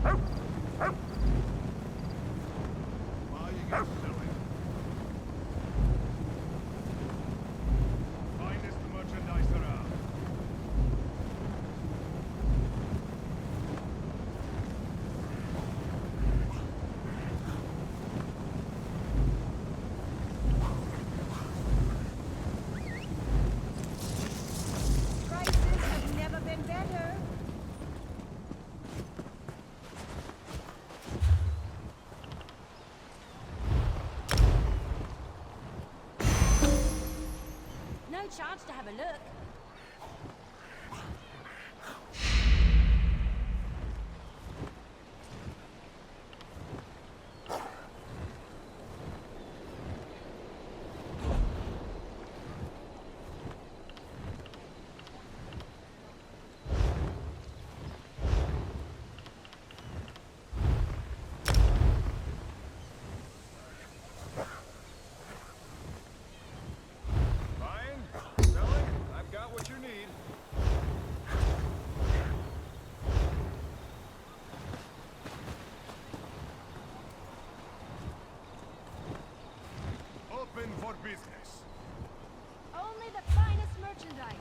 Buying and selling. Finest merchandise around. Prices have never been better. No chance to have a look. Buying? Selling? I've got what you need. Open for business. Only the finest merchandise.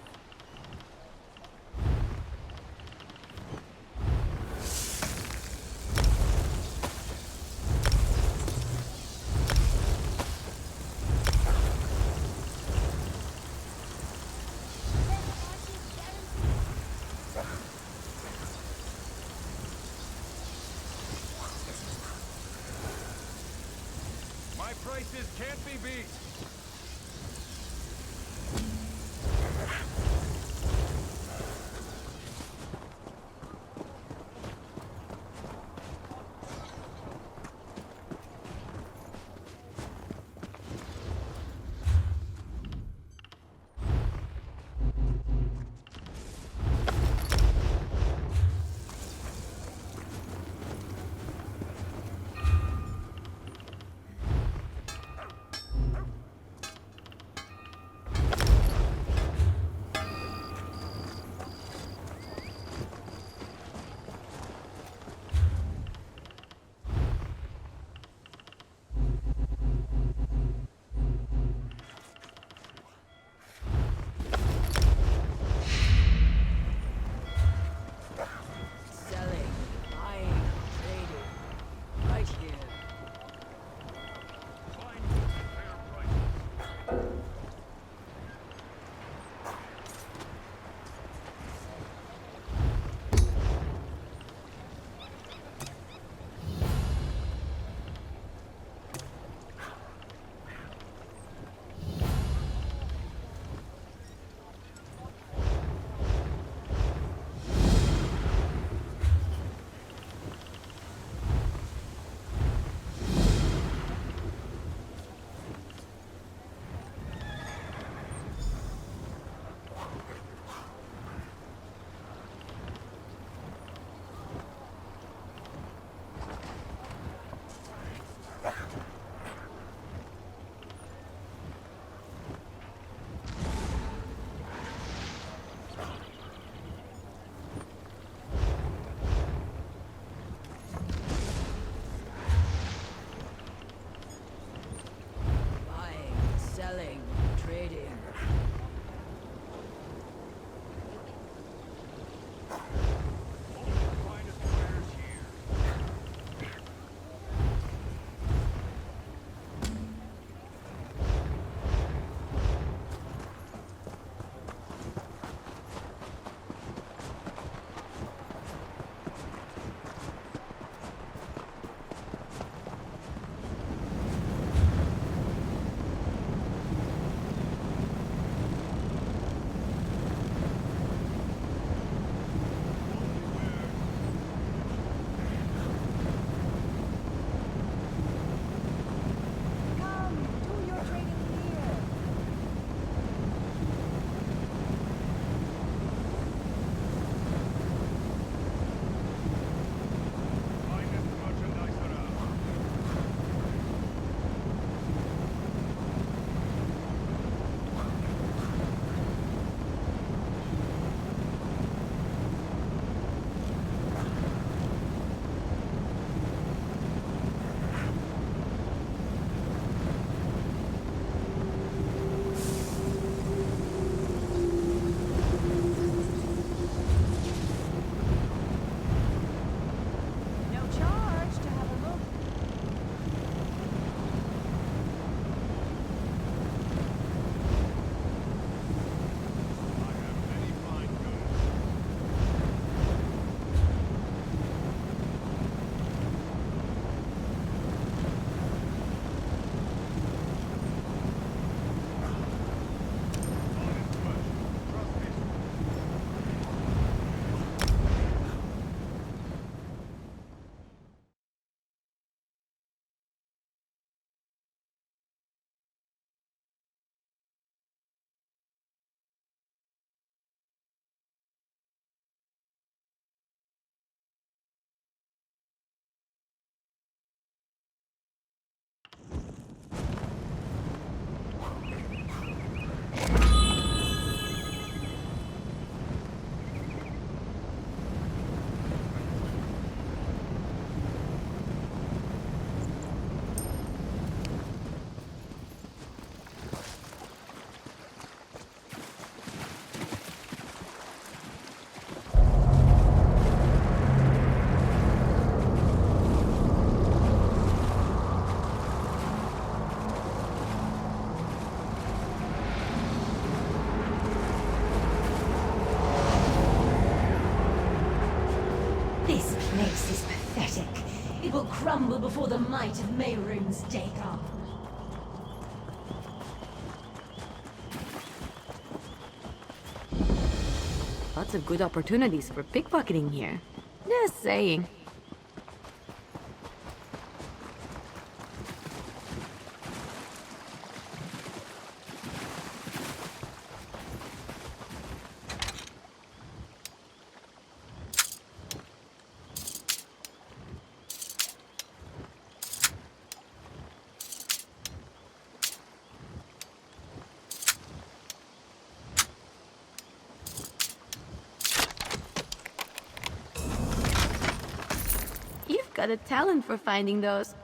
My prices can't be beat. place is pathetic. It will crumble before the might of Mehrunes' Dagon. Lots of good opportunities for pickpocketing here. Just saying. You've got a talent for finding those.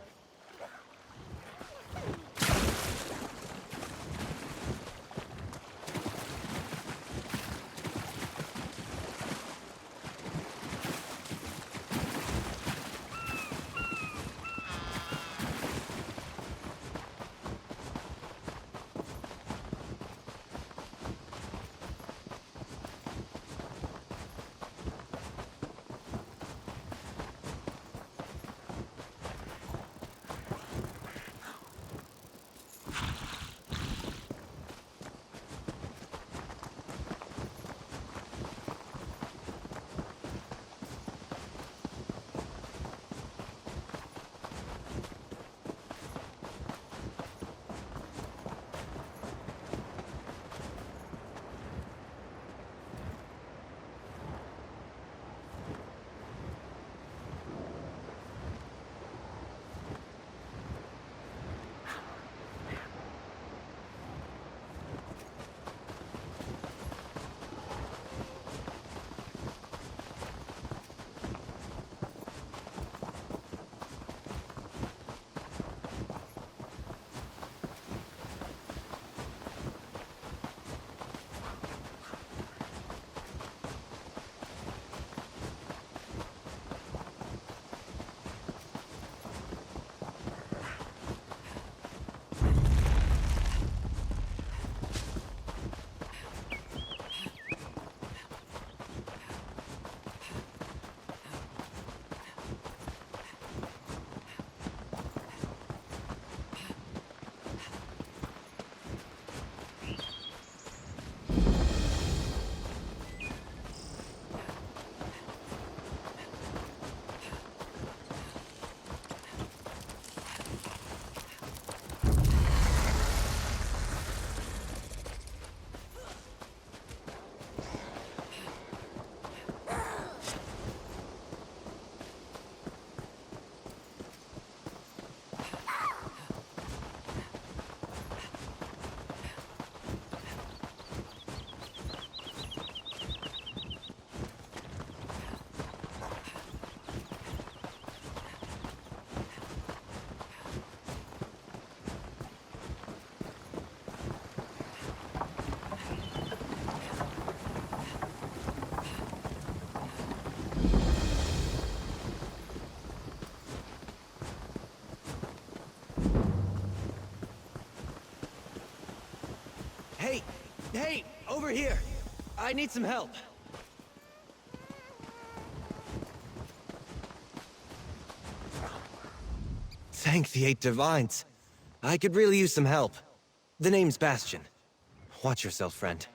Hey! Hey! Over here! I need some help. Thank the Eight Divines. I could really use some help. The name's Bastion. Watch yourself, friend.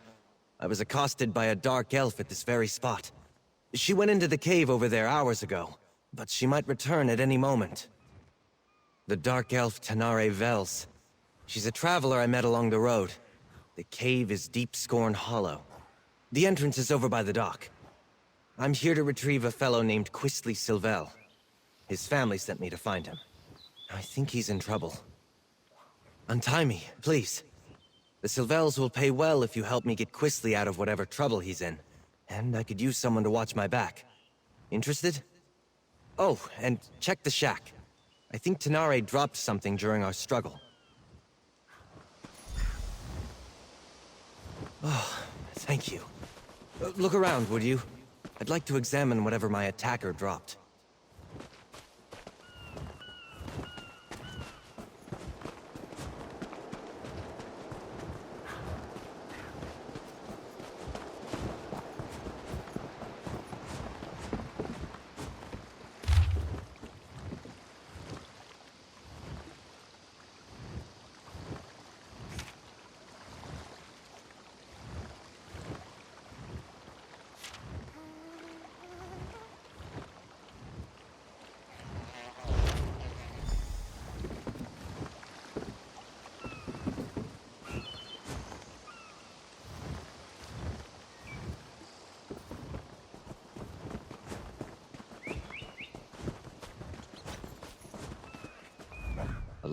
I was accosted by a dark elf at this very spot. She went into the cave over there hours ago, but she might return at any moment. The dark elf Tanare Vels. She's a traveler I met along the road. The cave is Deep Scorn Hollow. The entrance is over by the dock. I'm here to retrieve a fellow named Quisly Silvel. His family sent me to find him. I think he's in trouble. Untie me, please. The Silvels will pay well if you help me get Quisly out of whatever trouble he's in. And I could use someone to watch my back. Interested? Oh, and check the shack. I think Tanare dropped something during our struggle. Oh, thank you. Look around, would you? I'd like to examine whatever my attacker dropped.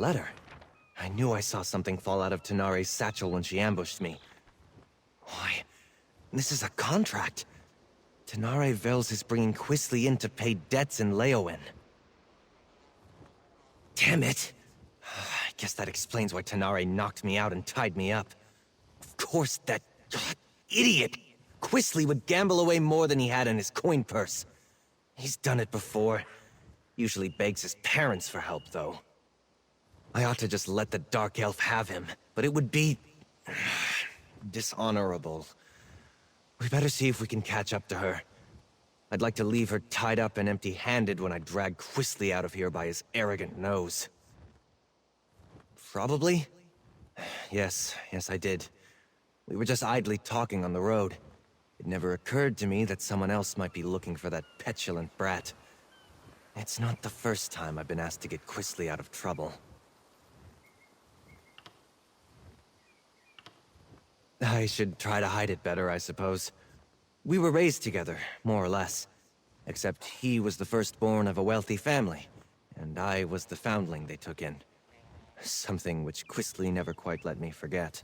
letter. I knew I saw something fall out of Tanare's satchel when she ambushed me. Why, this is a contract. Tanare Vels is bringing Quisly in to pay debts in Leowen. Damn it! I guess that explains why Tanare knocked me out and tied me up. Of course, that idiot Quisly would gamble away more than he had in his coin purse. He's done it before. Usually begs his parents for help, though. I ought to just let the Dark Elf have him, but it would be dishonorable. We better see if we can catch up to her. I'd like to leave her tied up and empty-handed when I drag Quisly out of here by his arrogant nose. Probably? Yes, I did. We were just idly talking on the road. It never occurred to me that someone else might be looking for that petulant brat. It's not the first time I've been asked to get Quisly out of trouble. I should try to hide it better, I suppose. We were raised together, more or less. Except he was the firstborn of a wealthy family, and I was the foundling they took in. Something which Quisly never quite let me forget.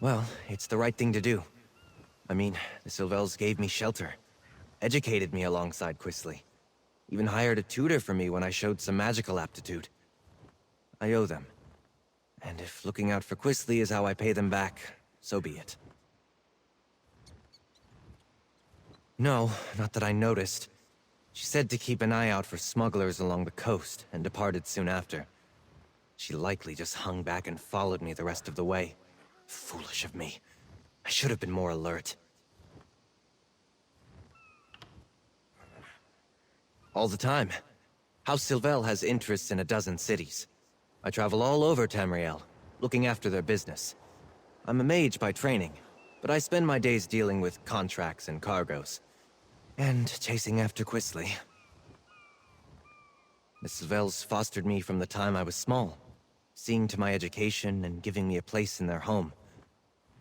Well, it's the right thing to do. I mean, the Sylvels gave me shelter, educated me alongside Quisly, even hired a tutor for me when I showed some magical aptitude. I owe them. And if looking out for Quisly is how I pay them back, so be it. No, not that I noticed. She said to keep an eye out for smugglers along the coast, and departed soon after. She likely just hung back and followed me the rest of the way. Foolish of me. I should have been more alert. All the time. House Sylvel has interests in a dozen cities. I travel all over Tamriel, looking after their business. I'm a mage by training, but I spend my days dealing with contracts and cargoes. And chasing after Quisly. The Sylvels fostered me from the time I was small, seeing to my education and giving me a place in their home.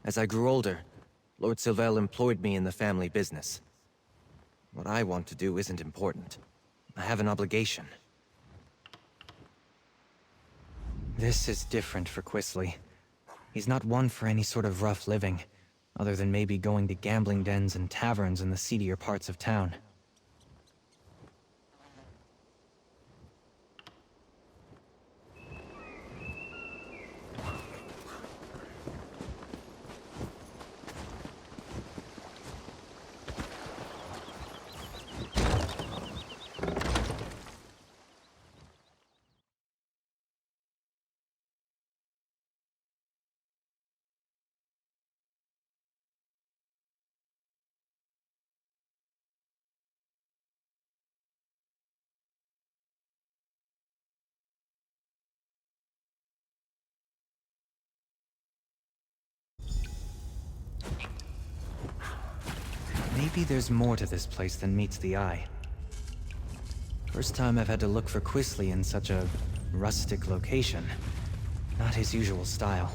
As I grew older, Lord Sylvel employed me in the family business. What I want to do isn't important. I have an obligation. This is different for Quisly. He's not one for any sort of rough living, other than maybe going to gambling dens and taverns in the seedier parts of town. Maybe there's more to this place than meets the eye. First time I've had to look for Quisly in such a rustic location. Not his usual style.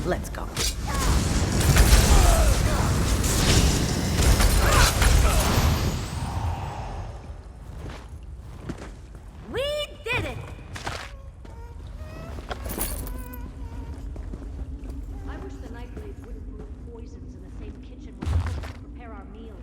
Let's go. We did it! I wish the Nightblade wouldn't brew poisons in the same kitchen where we cook and prepare our meals.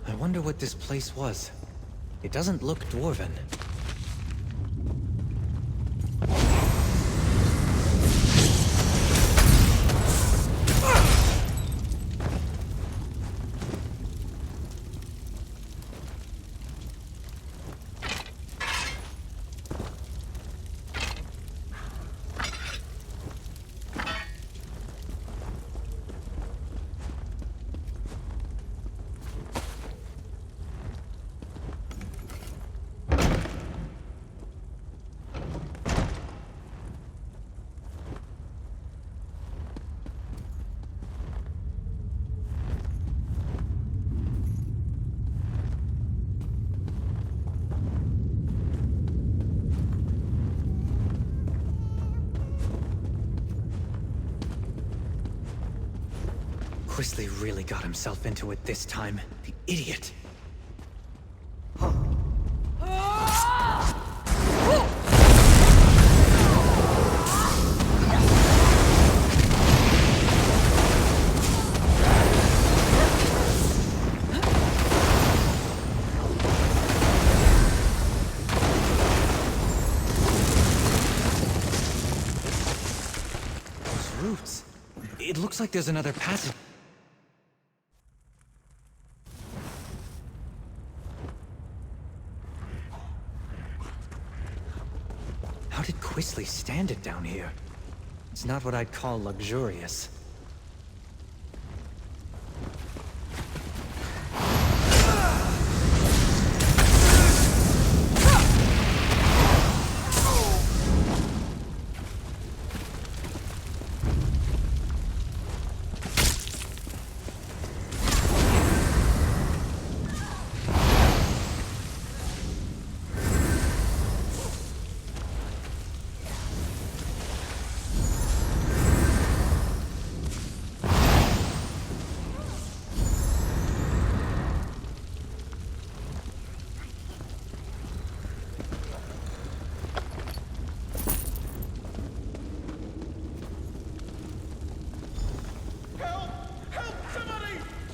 I wonder what this place was. It doesn't look dwarven. Quisly really got himself into it this time. The idiot. Those roots. It looks like there's another passage. How did Quisly stand it down here? It's not what I'd call luxurious.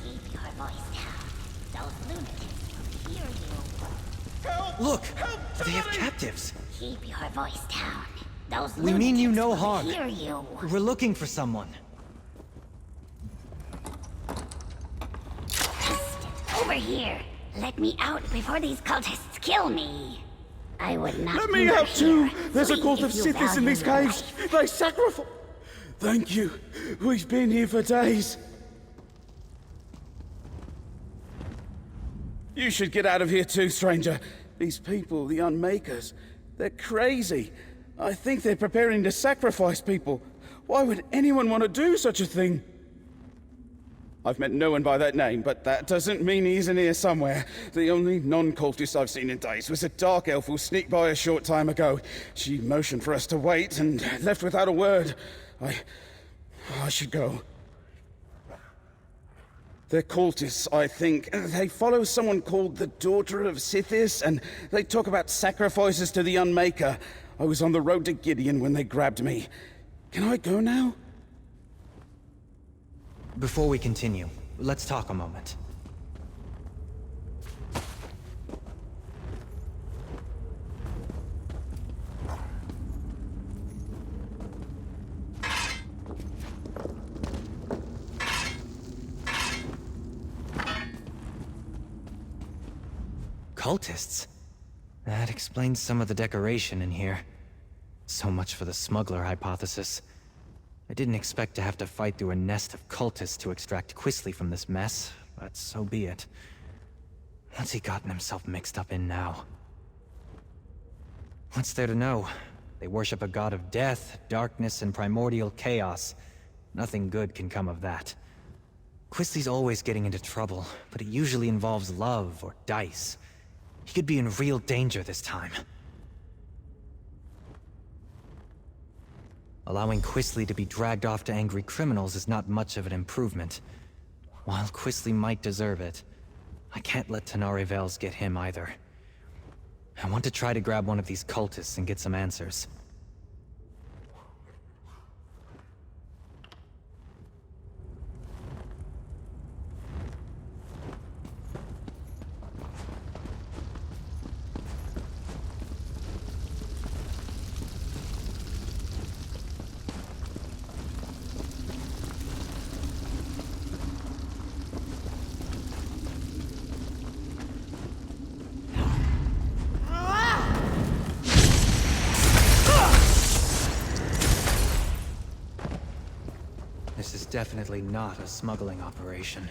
Keep your voice down. Those lunatics will hear you. Look! They have captives! Keep your voice down. Those We mean you no lunatics will harm. hear you. We're looking for someone. Over here. Let me out before these cultists kill me. I would not. Let me linger out too! here. There's a Flee cult if of you Sithis in value these your caves! life. They sacrifice. Thank you. We've been here for days. You should get out of here too, stranger. These people, the Unmakers, they're crazy. I think they're preparing to sacrifice people. Why would anyone want to do such a thing? I've met no one by that name, but that doesn't mean he isn't here somewhere. The only non-cultist I've seen in days was a dark elf who sneaked by a short time ago. She motioned for us to wait and left without a word. I should go. They're cultists, I think. They follow someone called the Daughter of Sithis, and they talk about sacrifices to the Unmaker. I was on the road to Gideon when they grabbed me. Can I go now? Before we continue, let's talk a moment. cultists. That explains some of the decoration in here. So much for the smuggler hypothesis. I didn't expect to have to fight through a nest of cultists to extract Quisly from this mess, but so be it. What's he gotten himself mixed up in now? What's there to know? They worship a god of death, darkness, and primordial chaos. Nothing good can come of that. Quisly's always getting into trouble, but it usually involves love or dice. He could be in real danger this time. Allowing Quisly to be dragged off to angry criminals is not much of an improvement. While Quisly might deserve it, I can't let Tenare Vels get him either. I want to try to grab one of these cultists and get some answers. This is definitely not a smuggling operation.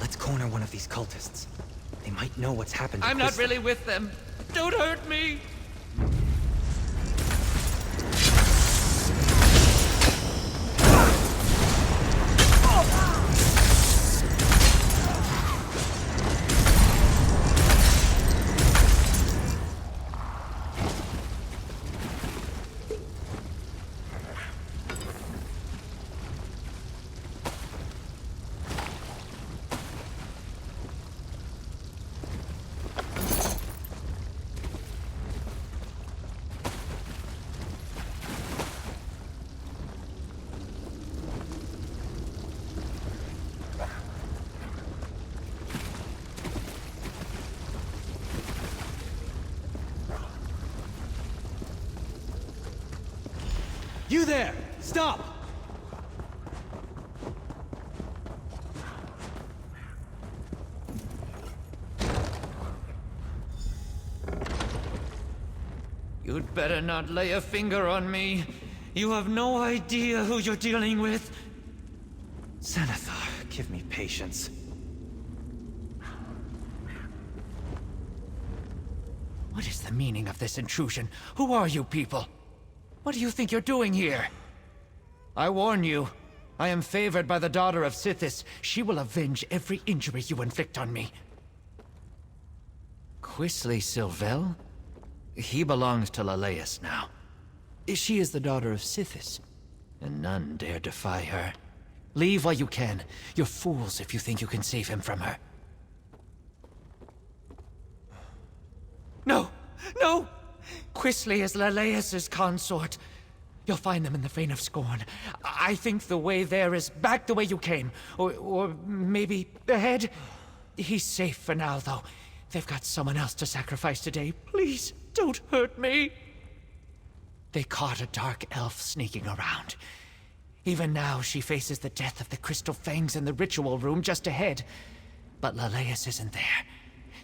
Let's corner one of these cultists. They might know what's happened to I'm not Quisly. really with them. Don't hurt me! You there! Stop! You'd better not lay a finger on me. You have no idea who you're dealing with. Xanathar, give me patience. What is the meaning of this intrusion? Who are you people? What do you think you're doing here? I warn you, I am favored by the daughter of Sithis. She will avenge every injury you inflict on me. Quisly Sylvel? He belongs to Leleus now. She is the daughter of Sithis, and none dare defy her. Leave while you can. You're fools if you think you can save him from her. No! No! Quisly is Leleus's consort. You'll find them in the Fane of Scorn. I think the way there is back the way you came. Or maybe ahead. He's safe for now, though. They've got someone else to sacrifice today. Please, don't hurt me. They caught a dark elf sneaking around. Even now, she faces the death of the Crystal Fangs in the ritual room just ahead. But Leleus isn't there.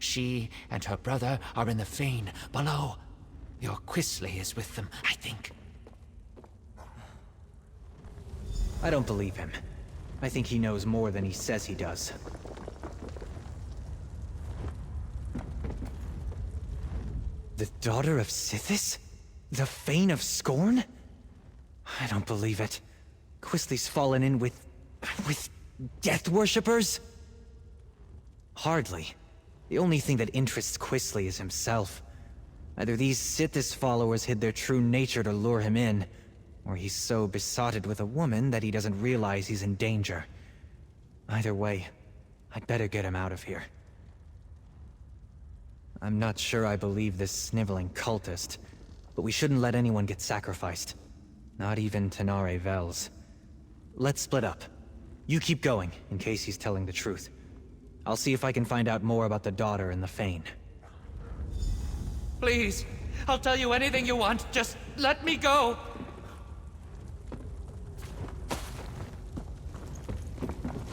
She and her brother are in the Fane below. Your Quisly is with them, I think. I don't believe him. I think he knows more than he says he does. The daughter of Sithis? The Fane of Scorn? I don't believe it. Quisly's fallen in with death worshippers? Hardly. The only thing that interests Quisly is himself. Either these Sithis followers hid their true nature to lure him in, or he's so besotted with a woman that he doesn't realize he's in danger. Either way, I'd better get him out of here. I'm not sure I believe this sniveling cultist, but we shouldn't let anyone get sacrificed. Not even Tenare Vels. Let's split up. You keep going, in case he's telling the truth. I'll see if I can find out more about the daughter and the Fane. Please, I'll tell you anything you want. Just let me go.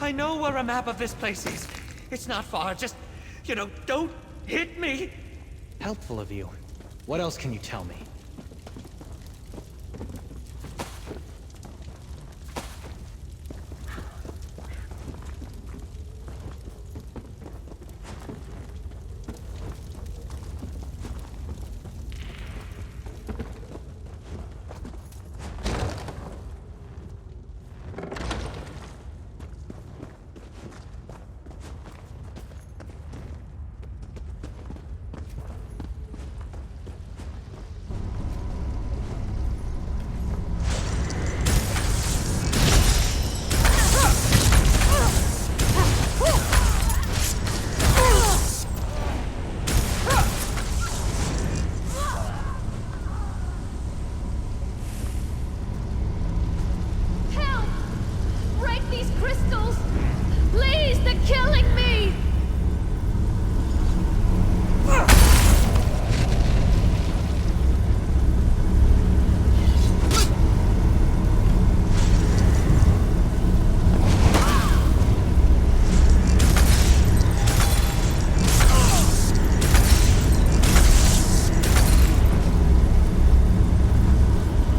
I know where a map of this place is. It's not far. Just, don't hit me. Helpful of you. What else can you tell me? Help! Break these crystals! Please, they're killing me!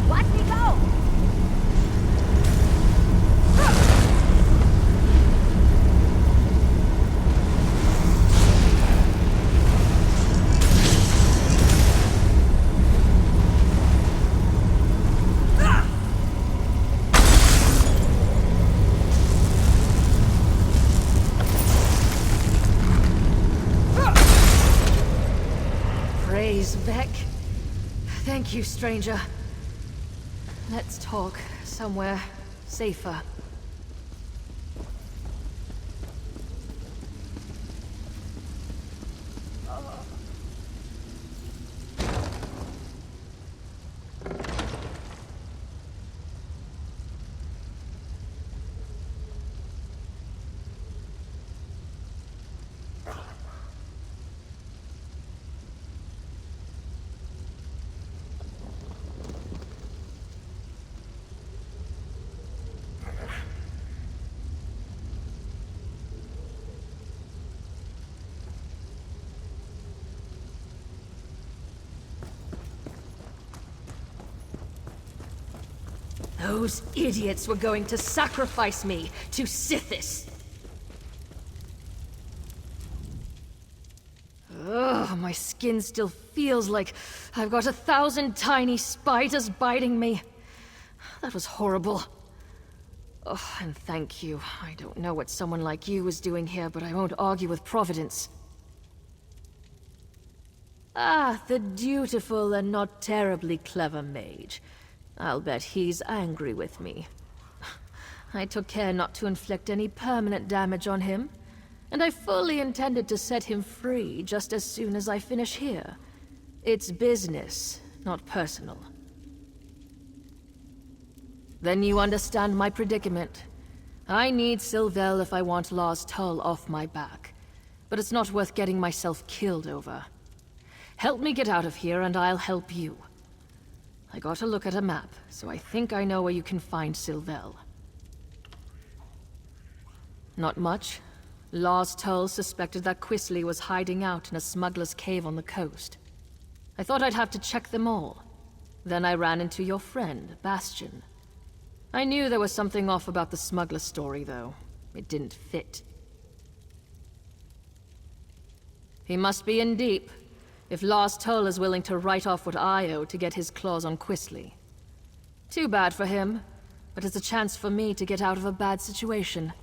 Watch me go! Praise Vec. Thank you, stranger. Let's talk somewhere safer. Those idiots were going to sacrifice me to Sithis. Ugh, my skin still feels like I've got 1,000 tiny spiders biting me. That was horrible. Oh, and thank you. I don't know what someone like you was doing here, but I won't argue with Providence. Ah, the dutiful and not terribly clever mage. I'll bet he's angry with me. I took care not to inflict any permanent damage on him, and I fully intended to set him free just as soon as I finish here. It's business, not personal. Then you understand my predicament. I need Sylvel if I want Lars Tull off my back, but it's not worth getting myself killed over. Help me get out of here and I'll help you. I got a look at a map, so I think I know where you can find Sylvel. Not much. Lars Tull suspected that Quisley was hiding out in a smuggler's cave on the coast. I thought I'd have to check them all. Then I ran into your friend, Bastion. I knew there was something off about the smuggler story, though. It didn't fit. He must be in deep, if Lars Tull is willing to write off what I owe to get his claws on Quisley. Too bad for him, but it's a chance for me to get out of a bad situation.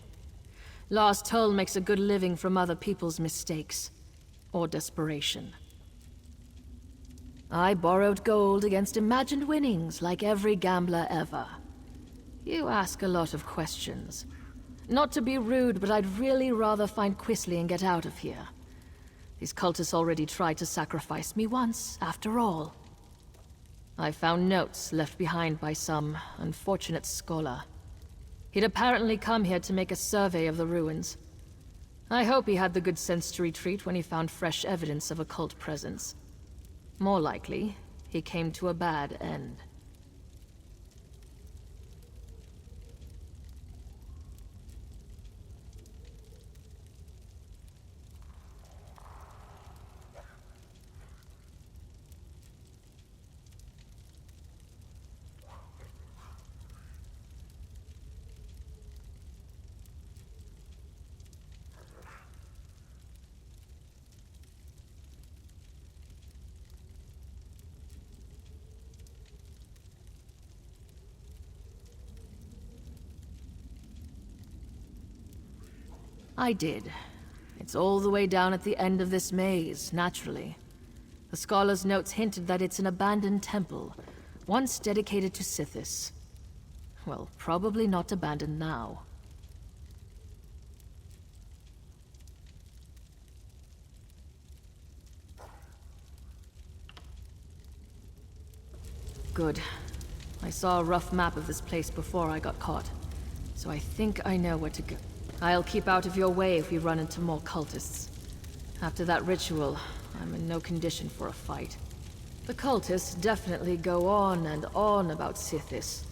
Lars Tull makes a good living from other people's mistakes. Or desperation. I borrowed gold against imagined winnings, like every gambler ever. You ask a lot of questions. Not to be rude, but I'd really rather find Quisley and get out of here. These cultists already tried to sacrifice me once, after all. I found notes left behind by some unfortunate scholar. He'd apparently come here to make a survey of the ruins. I hope he had the good sense to retreat when he found fresh evidence of a cult presence. More likely, he came to a bad end. I did. It's all the way down at the end of this maze, naturally. The scholar's notes hinted that it's an abandoned temple, once dedicated to Sithis. Well, probably not abandoned now. Good. I saw a rough map of this place before I got caught, so I think I know where to go. I'll keep out of your way if we run into more cultists. After that ritual, I'm in no condition for a fight. The cultists definitely go on and on about Sithis.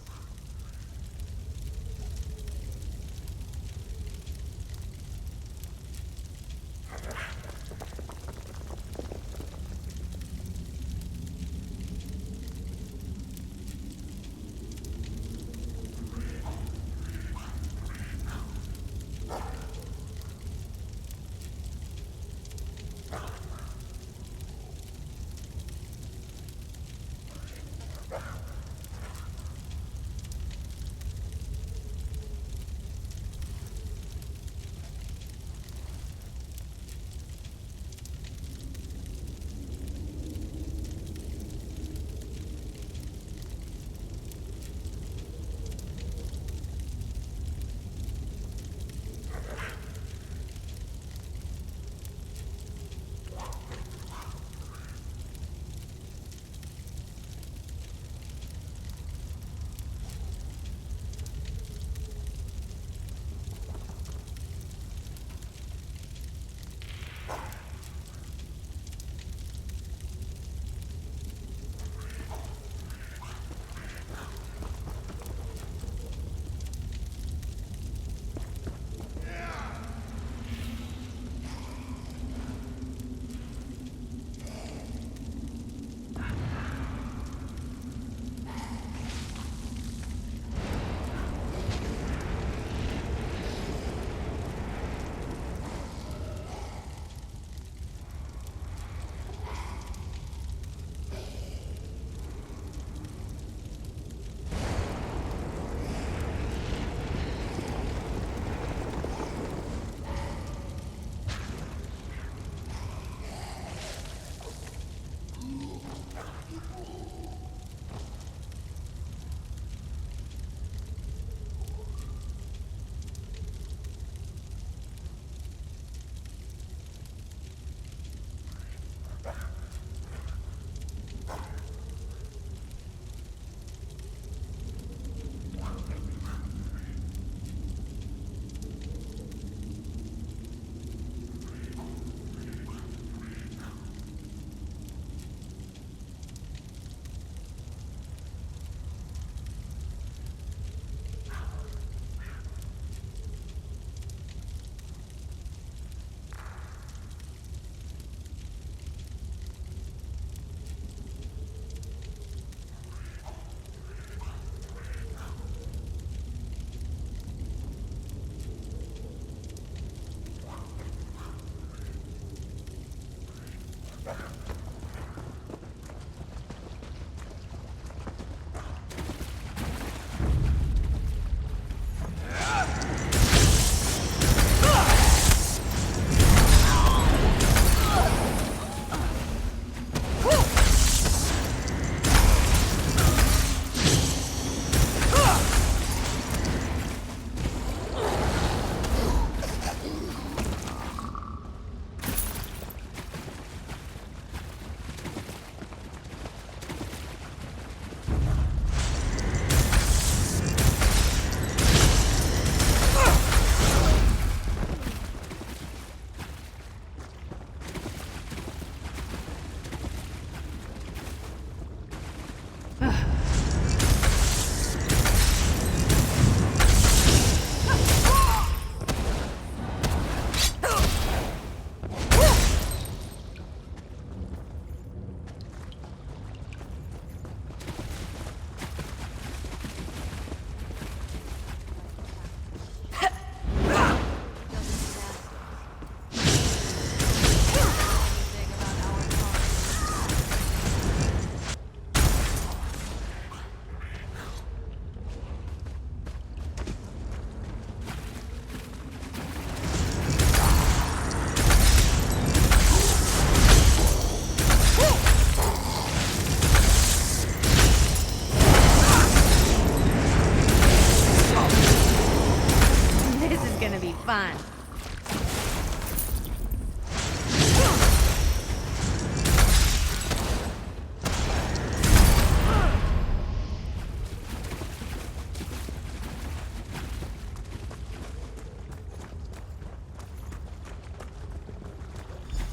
on.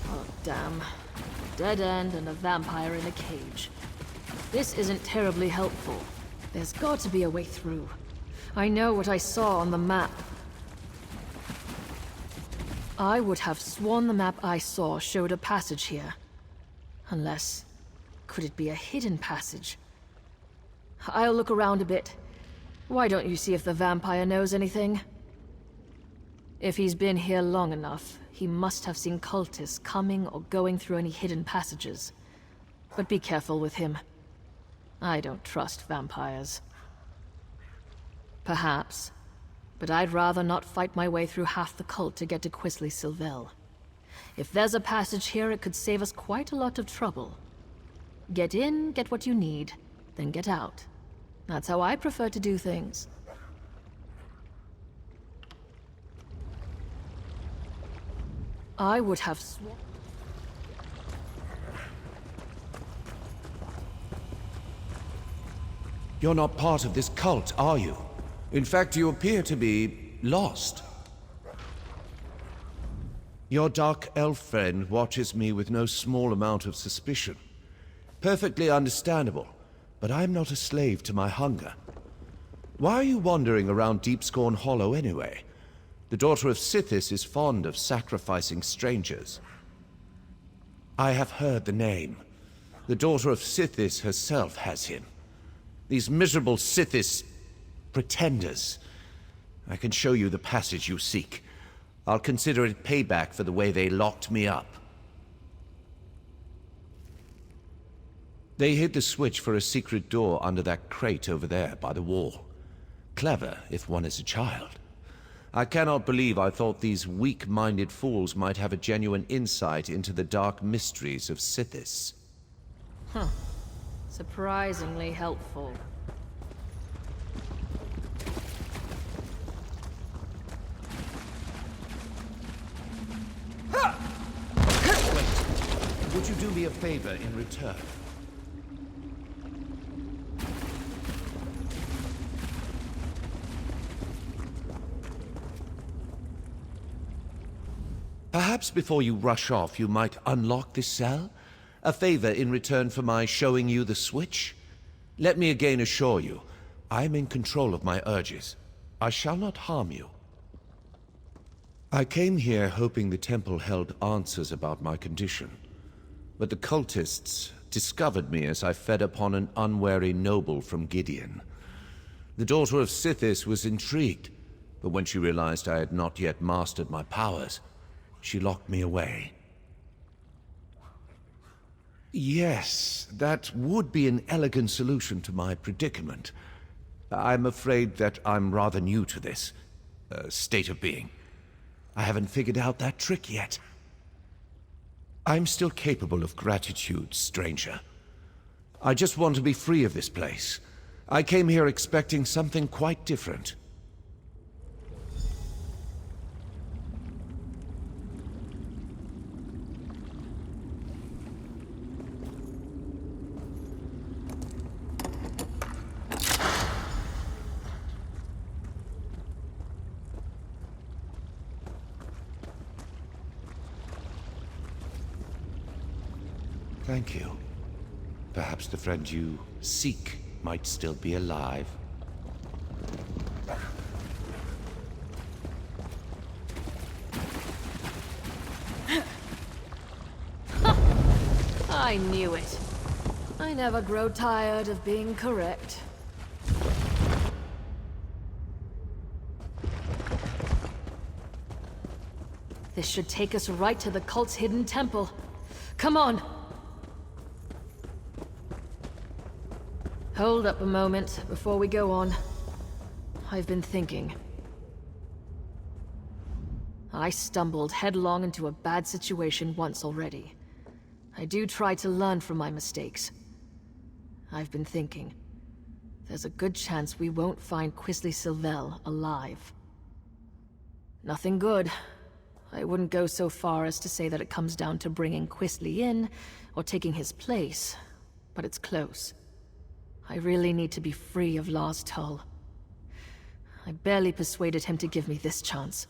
Oh, damn. Dead end and a vampire in a cage. This isn't terribly helpful. There's got to be a way through. I know what I saw on the map. I would have sworn the map I saw showed a passage here. Unless... could it be a hidden passage? I'll look around a bit. Why don't you see if the vampire knows anything? If he's been here long enough, he must have seen cultists coming or going through any hidden passages. But be careful with him. I don't trust vampires. Perhaps. But I'd rather not fight my way through half the cult to get to Quisley Sylvel. If there's a passage here, it could save us quite a lot of trouble. Get in, get what you need, then get out. That's how I prefer to do things. I would have sworn... You're not part of this cult, are you? In fact, you appear to be lost. Your dark elf friend watches me with no small amount of suspicion. Perfectly understandable, but I'm not a slave to my hunger. Why are you wandering around Deepscorn Hollow anyway? The daughter of Sithis is fond of sacrificing strangers. I have heard the name. The daughter of Sithis herself has him. These miserable Sithis pretenders. I can show you the passage you seek. I'll consider it payback for the way they locked me up. They hid the switch for a secret door under that crate over there by the wall. Clever, if one is a child. I cannot believe I thought these weak-minded fools might have a genuine insight into the dark mysteries of Sithis. Huh. Surprisingly helpful. Wait. Would you do me a favor in return? Perhaps before you rush off, you might unlock this cell? A favor in return for my showing you the switch? Let me again assure you, I am in control of my urges. I shall not harm you. I came here hoping the temple held answers about my condition. But the cultists discovered me as I fed upon an unwary noble from Gideon. The daughter of Sithis was intrigued, but when she realized I had not yet mastered my powers, she locked me away. Yes, that would be an elegant solution to my predicament. I'm afraid that I'm rather new to this state of being. I haven't figured out that trick yet. I'm still capable of gratitude, stranger. I just want to be free of this place. I came here expecting something quite different. Thank you. Perhaps the friend you seek might still be alive. I knew it. I never grow tired of being correct. This should take us right to the cult's hidden temple. Come on! Hold up a moment before we go on. I've been thinking. I stumbled headlong into a bad situation once already. I do try to learn from my mistakes. I've been thinking. There's a good chance we won't find Quisley Sylvel alive. Nothing good. I wouldn't go so far as to say that it comes down to bringing Quisly in, or taking his place, but it's close. I really need to be free of Lars Tull. I barely persuaded him to give me this chance.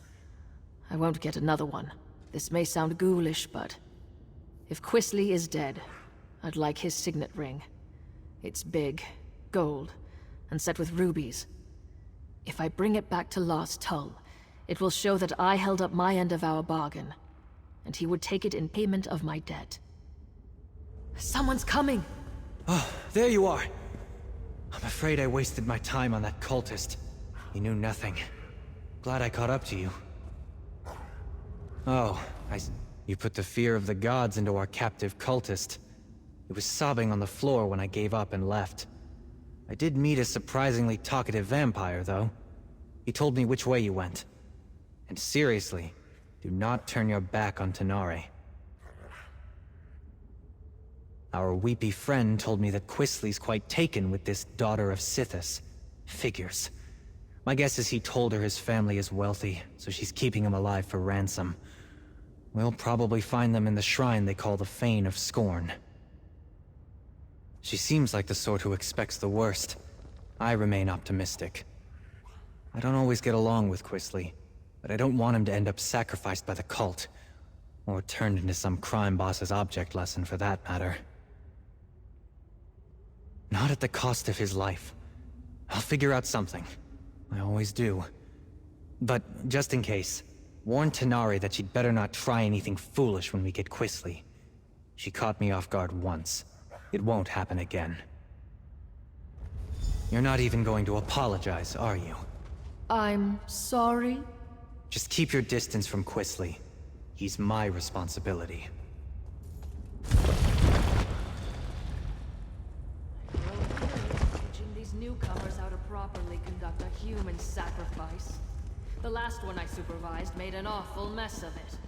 I won't get another one. This may sound ghoulish, but... if Quisly is dead, I'd like his signet ring. It's big, gold, and set with rubies. If I bring it back to Lars Tull, it will show that I held up my end of our bargain, and he would take it in payment of my debt. Someone's coming! Oh, there you are. I'm afraid I wasted my time on that cultist. He knew nothing. Glad I caught up to you. Oh, you put the fear of the gods into our captive cultist. He was sobbing on the floor when I gave up and left. I did meet a surprisingly talkative vampire, though. He told me which way you went. And seriously, do not turn your back on Tanare. Our weepy friend told me that Quisly's quite taken with this daughter of Sithis. Figures. My guess is he told her his family is wealthy, so she's keeping him alive for ransom. We'll probably find them in the shrine they call the Fane of Scorn. She seems like the sort who expects the worst. I remain optimistic. I don't always get along with Quisly, but I don't want him to end up sacrificed by the cult. Or turned into some crime boss's object lesson, for that matter. Not at the cost of his life. I'll figure out something. I always do. But just in case, warn Tanare that she'd better not try anything foolish when we get Quisly. She caught me off guard once. It won't happen again. You're not even going to apologize, are you? I'm sorry? Just keep your distance from Quisly. He's my responsibility. Teaching these newcomers how to properly conduct a human sacrifice. The last one I supervised made an awful mess of it.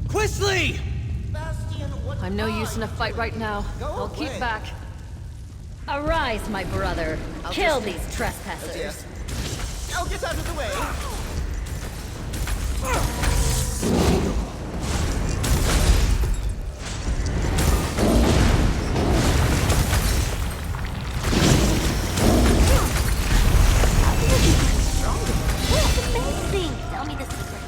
Quisly! I'm no use in a fight right now. I'll keep back. Arise, my brother. Kill these trespassers. I'll get out of the way. Amazing! Tell me the secret.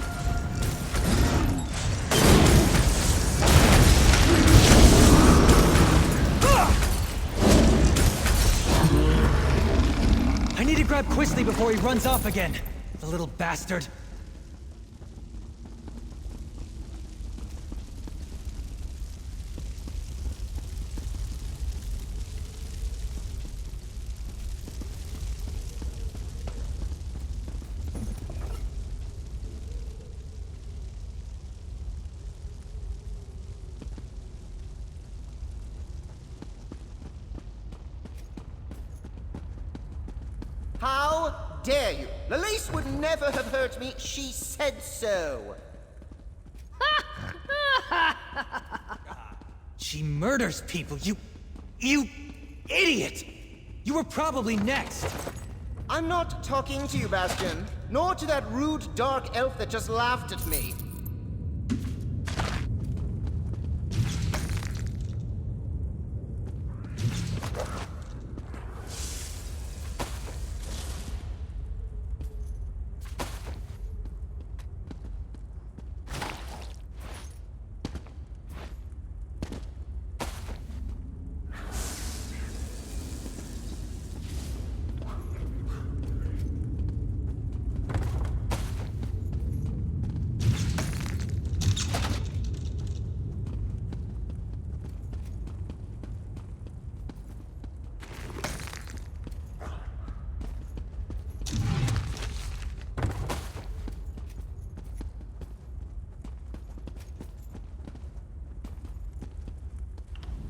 I need to grab Quisly before he runs off again. The little bastard. dare you? Lalace would never have hurt me. She said so. She murders people, you idiot! You were probably next! I'm not talking to you, Bastion. Nor to that rude dark elf that just laughed at me.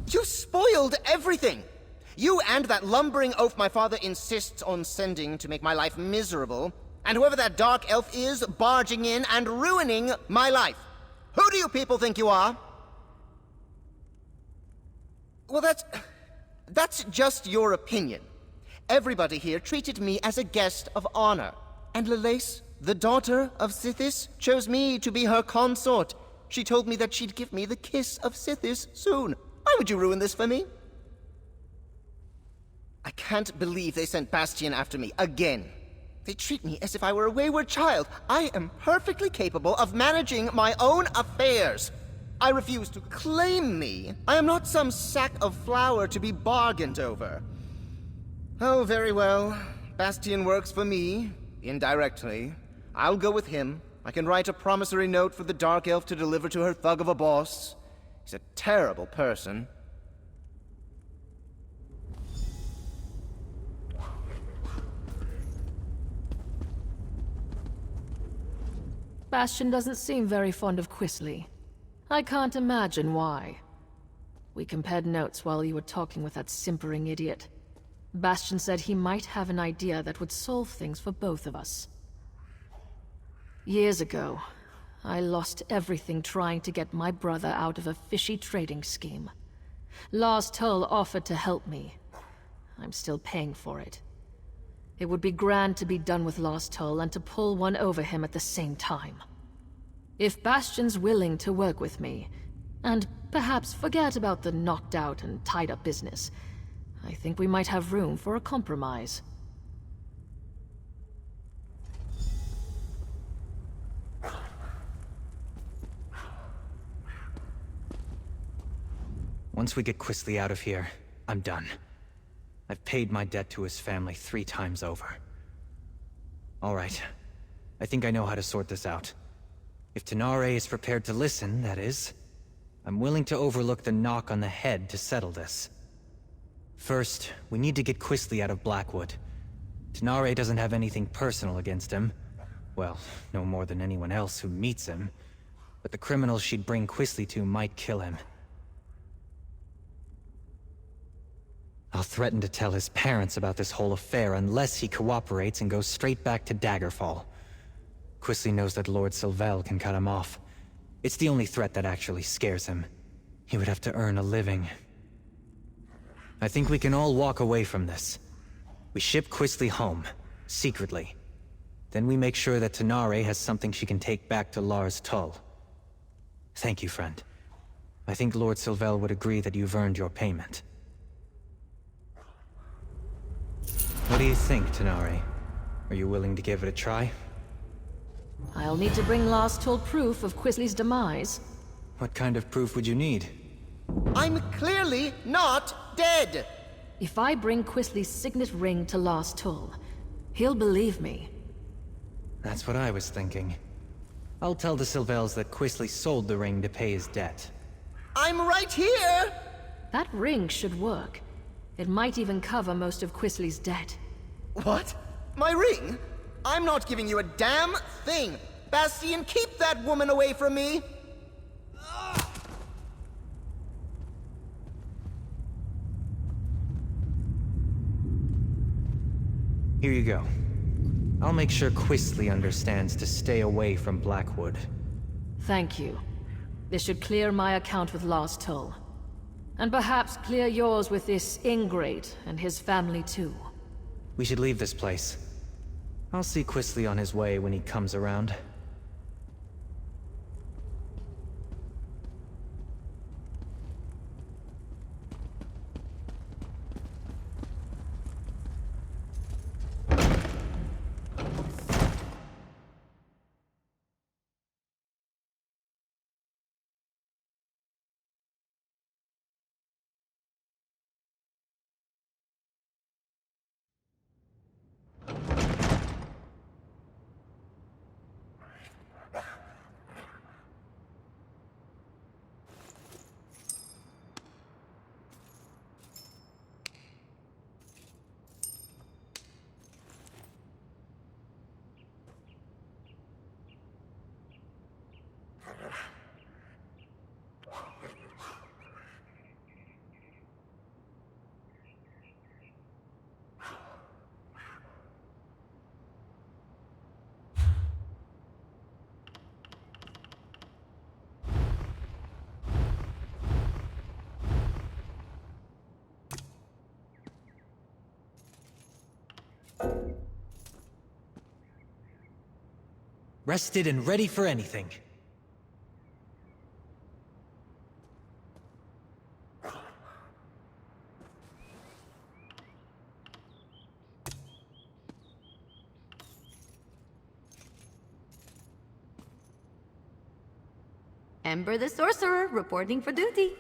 You spoiled everything! You and that lumbering oaf my father insists on sending to make my life miserable, and whoever that dark elf is barging in and ruining my life. Who do you people think you are? Well, that's just your opinion. Everybody here treated me as a guest of honor, and Lalace, the daughter of Sithis, chose me to be her consort. She told me that she'd give me the kiss of Sithis soon. Why would you ruin this for me? I can't believe they sent Bastion after me again. They treat me as if I were a wayward child. I am perfectly capable of managing my own affairs. I refuse to claim me. I am not some sack of flour to be bargained over. Oh, very well. Bastion works for me, indirectly. I'll go with him. I can write a promissory note for the Dark Elf to deliver to her thug of a boss. He's a terrible person. Bastion doesn't seem very fond of Quisley. I can't imagine why. We compared notes while you were talking with that simpering idiot. Bastion said he might have an idea that would solve things for both of us. Years ago, I lost everything trying to get my brother out of a fishy trading scheme. Lars Tull offered to help me. I'm still paying for it. It would be grand to be done with Lars Tull and to pull one over him at the same time. If Bastion's willing to work with me, and perhaps forget about the knocked out and tied up business, I think we might have room for a compromise. Once we get Quisley out of here, I'm done. I've paid my debt to his family 3 times over. All right. I think I know how to sort this out. If Tanare is prepared to listen, that is, I'm willing to overlook the knock on the head to settle this. First, we need to get Quisley out of Blackwood. Tanare doesn't have anything personal against him. Well, no more than anyone else who meets him. But the criminals she'd bring Quisley to might kill him. I'll threaten to tell his parents about this whole affair unless he cooperates and goes straight back to Daggerfall. Quisley knows that Lord Sylvel can cut him off. It's the only threat that actually scares him. He would have to earn a living. I think we can all walk away from this. We ship Quisley home, secretly. Then we make sure that Tanare has something she can take back to Lars Tull. Thank you, friend. I think Lord Sylvel would agree that you've earned your payment. What do you think, Tanare? Are you willing to give it a try? I'll need to bring Lars Tull proof of Quisley's demise. What kind of proof would you need? I'm clearly not dead! If I bring Quisley's signet ring to Lars Tull, he'll believe me. That's what I was thinking. I'll tell the Sylvels that Quisley sold the ring to pay his debt. I'm right here! That ring should work. It might even cover most of Quisley's debt. What? My ring? I'm not giving you a damn thing! Bastion, keep that woman away from me! Here you go. I'll make sure Quisly understands to stay away from Blackwood. Thank you. This should clear my account with Lost Tull. And perhaps clear yours with this ingrate and his family too. We should leave this place. I'll see Quisly on his way when he comes around. Rested and ready for anything. Ember the Sorcerer, reporting for duty.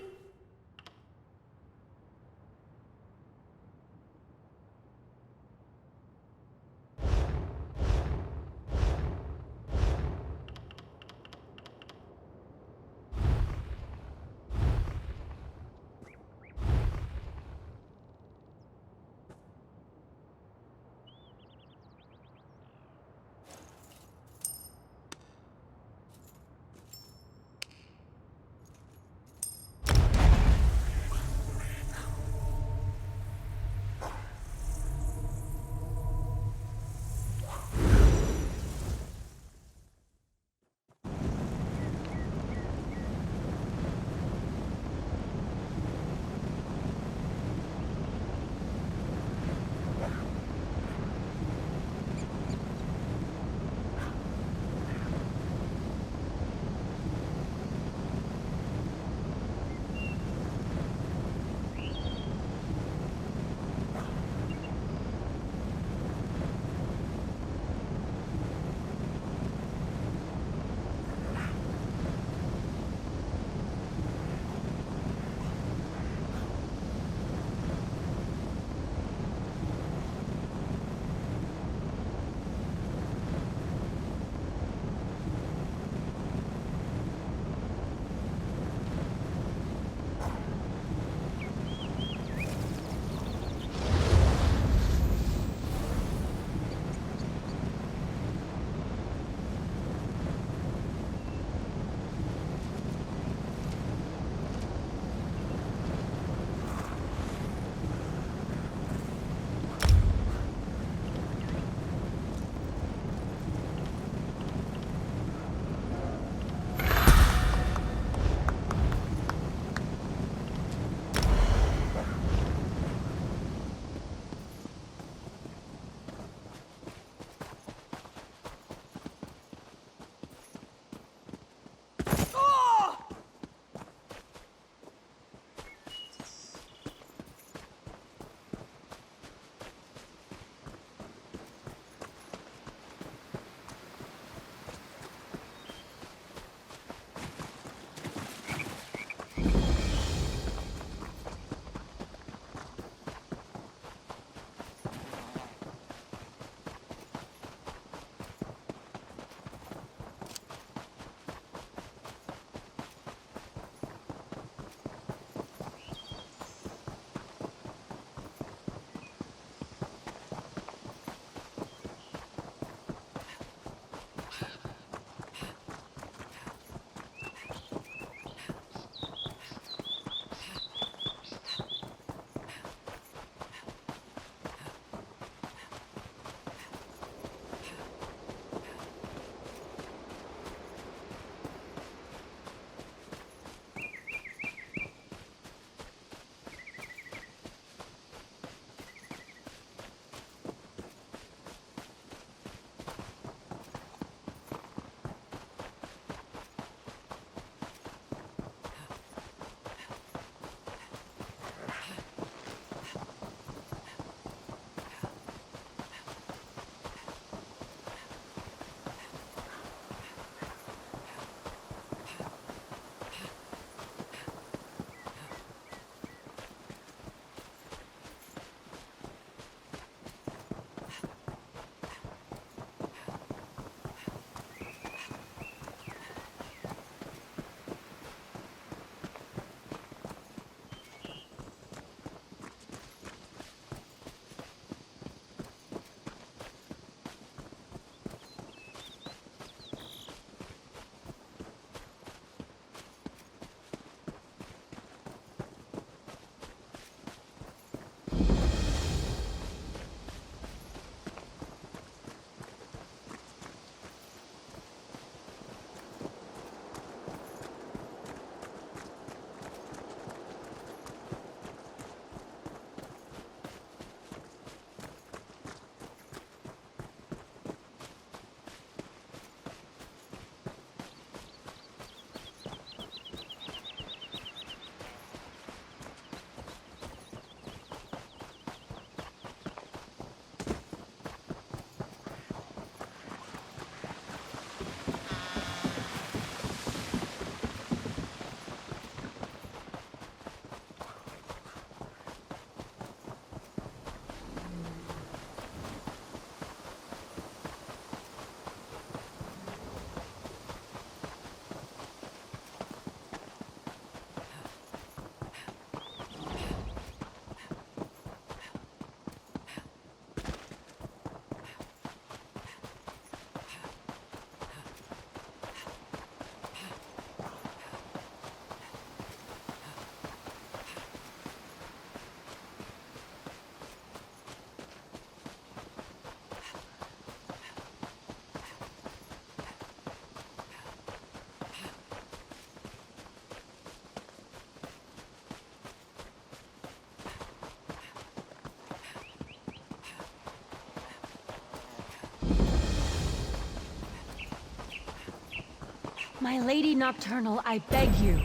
My Lady Nocturnal, I beg you.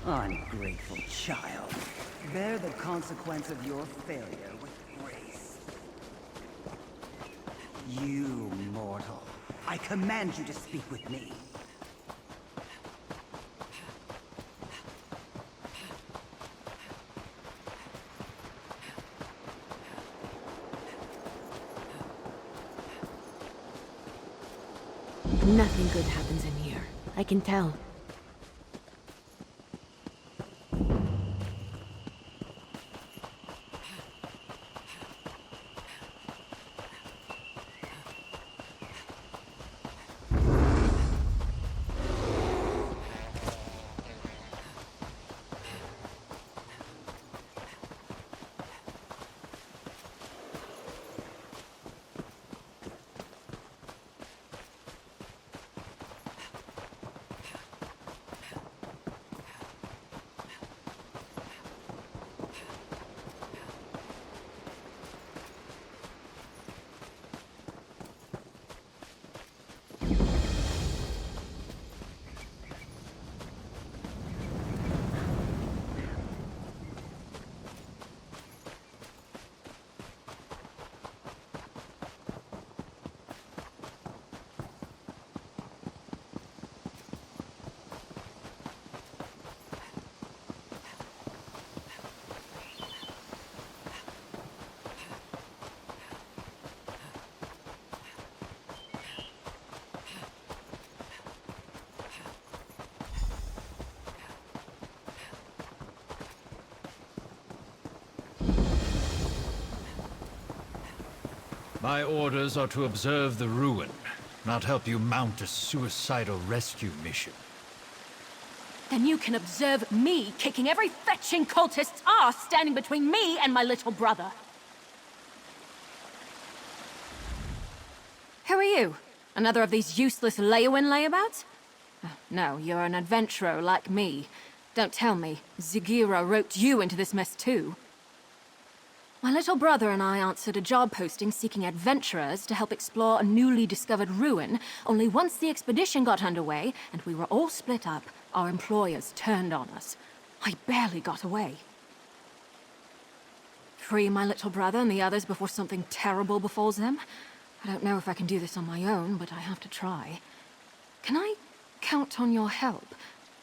Ungrateful child. Bear the consequence of your failure with grace. You mortal. I command you to speak with me. Nothing good happens in here. I can tell. My orders are to observe the ruin, not help you mount a suicidal rescue mission. Then you can observe me kicking every fetching cultist's ass standing between me and my little brother. Who are you? Another of these useless Leowyn layabouts? No, you're an adventurer like me. Don't tell me Zagira roped you into this mess too. My little brother and I answered a job posting seeking adventurers to help explore a newly discovered ruin, only once the expedition got underway and we were all split up, our employers turned on us. I barely got away. Free my little brother and the others before something terrible befalls them? I don't know if I can do this on my own, but I have to try. Can I count on your help?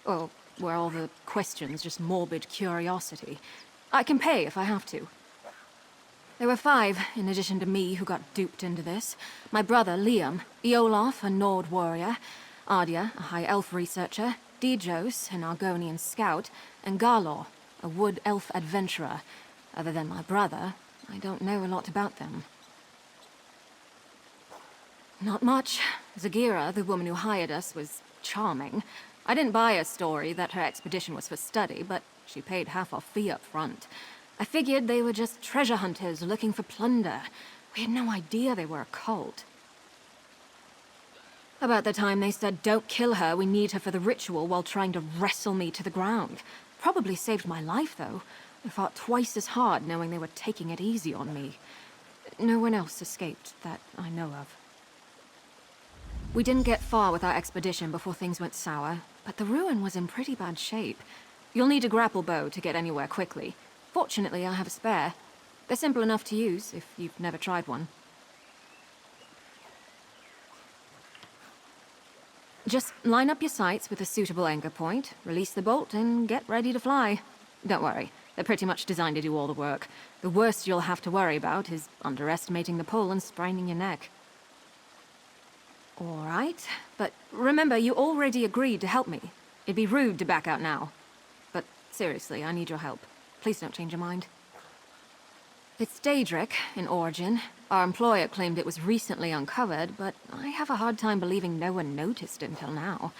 Or were all the questions just morbid curiosity? I can pay if I have to. There were 5, in addition to me, who got duped into this. My brother, Liam, Iolaf, a Nord warrior, Ardia, a High Elf researcher, Dijos, an Argonian scout, and Garlor, a Wood Elf adventurer. Other than my brother, I don't know a lot about them. Not much. Zagira, the woman who hired us, was charming. I didn't buy her story that her expedition was for study, but she paid half our fee up front. I figured they were just treasure hunters looking for plunder. We had no idea they were a cult. About the time they said, "Don't kill her, we need her for the ritual," while trying to wrestle me to the ground. Probably saved my life, though. I fought twice as hard knowing they were taking it easy on me. No one else escaped that I know of. We didn't get far with our expedition before things went sour, but the ruin was in pretty bad shape. You'll need a grapple bow to get anywhere quickly. Fortunately, I have a spare. They're simple enough to use if you've never tried one. Just line up your sights with a suitable anchor point, release the bolt, and get ready to fly. Don't worry, they're pretty much designed to do all the work. The worst you'll have to worry about is underestimating the pull and spraining your neck. All right, but remember, you already agreed to help me. It'd be rude to back out now. But seriously, I need your help. Please don't change your mind. It's Daedric, in origin. Our employer claimed it was recently uncovered, but I have a hard time believing no one noticed until now.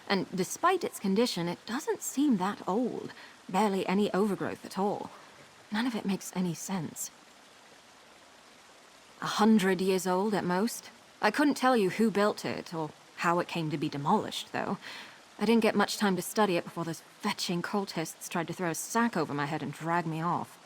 And despite its condition, it doesn't seem that old. Barely any overgrowth at all. None of it makes any sense. 100 years old at most. I couldn't tell you who built it, or how it came to be demolished, though. I didn't get much time to study it before those fetching cultists tried to throw a sack over my head and drag me off.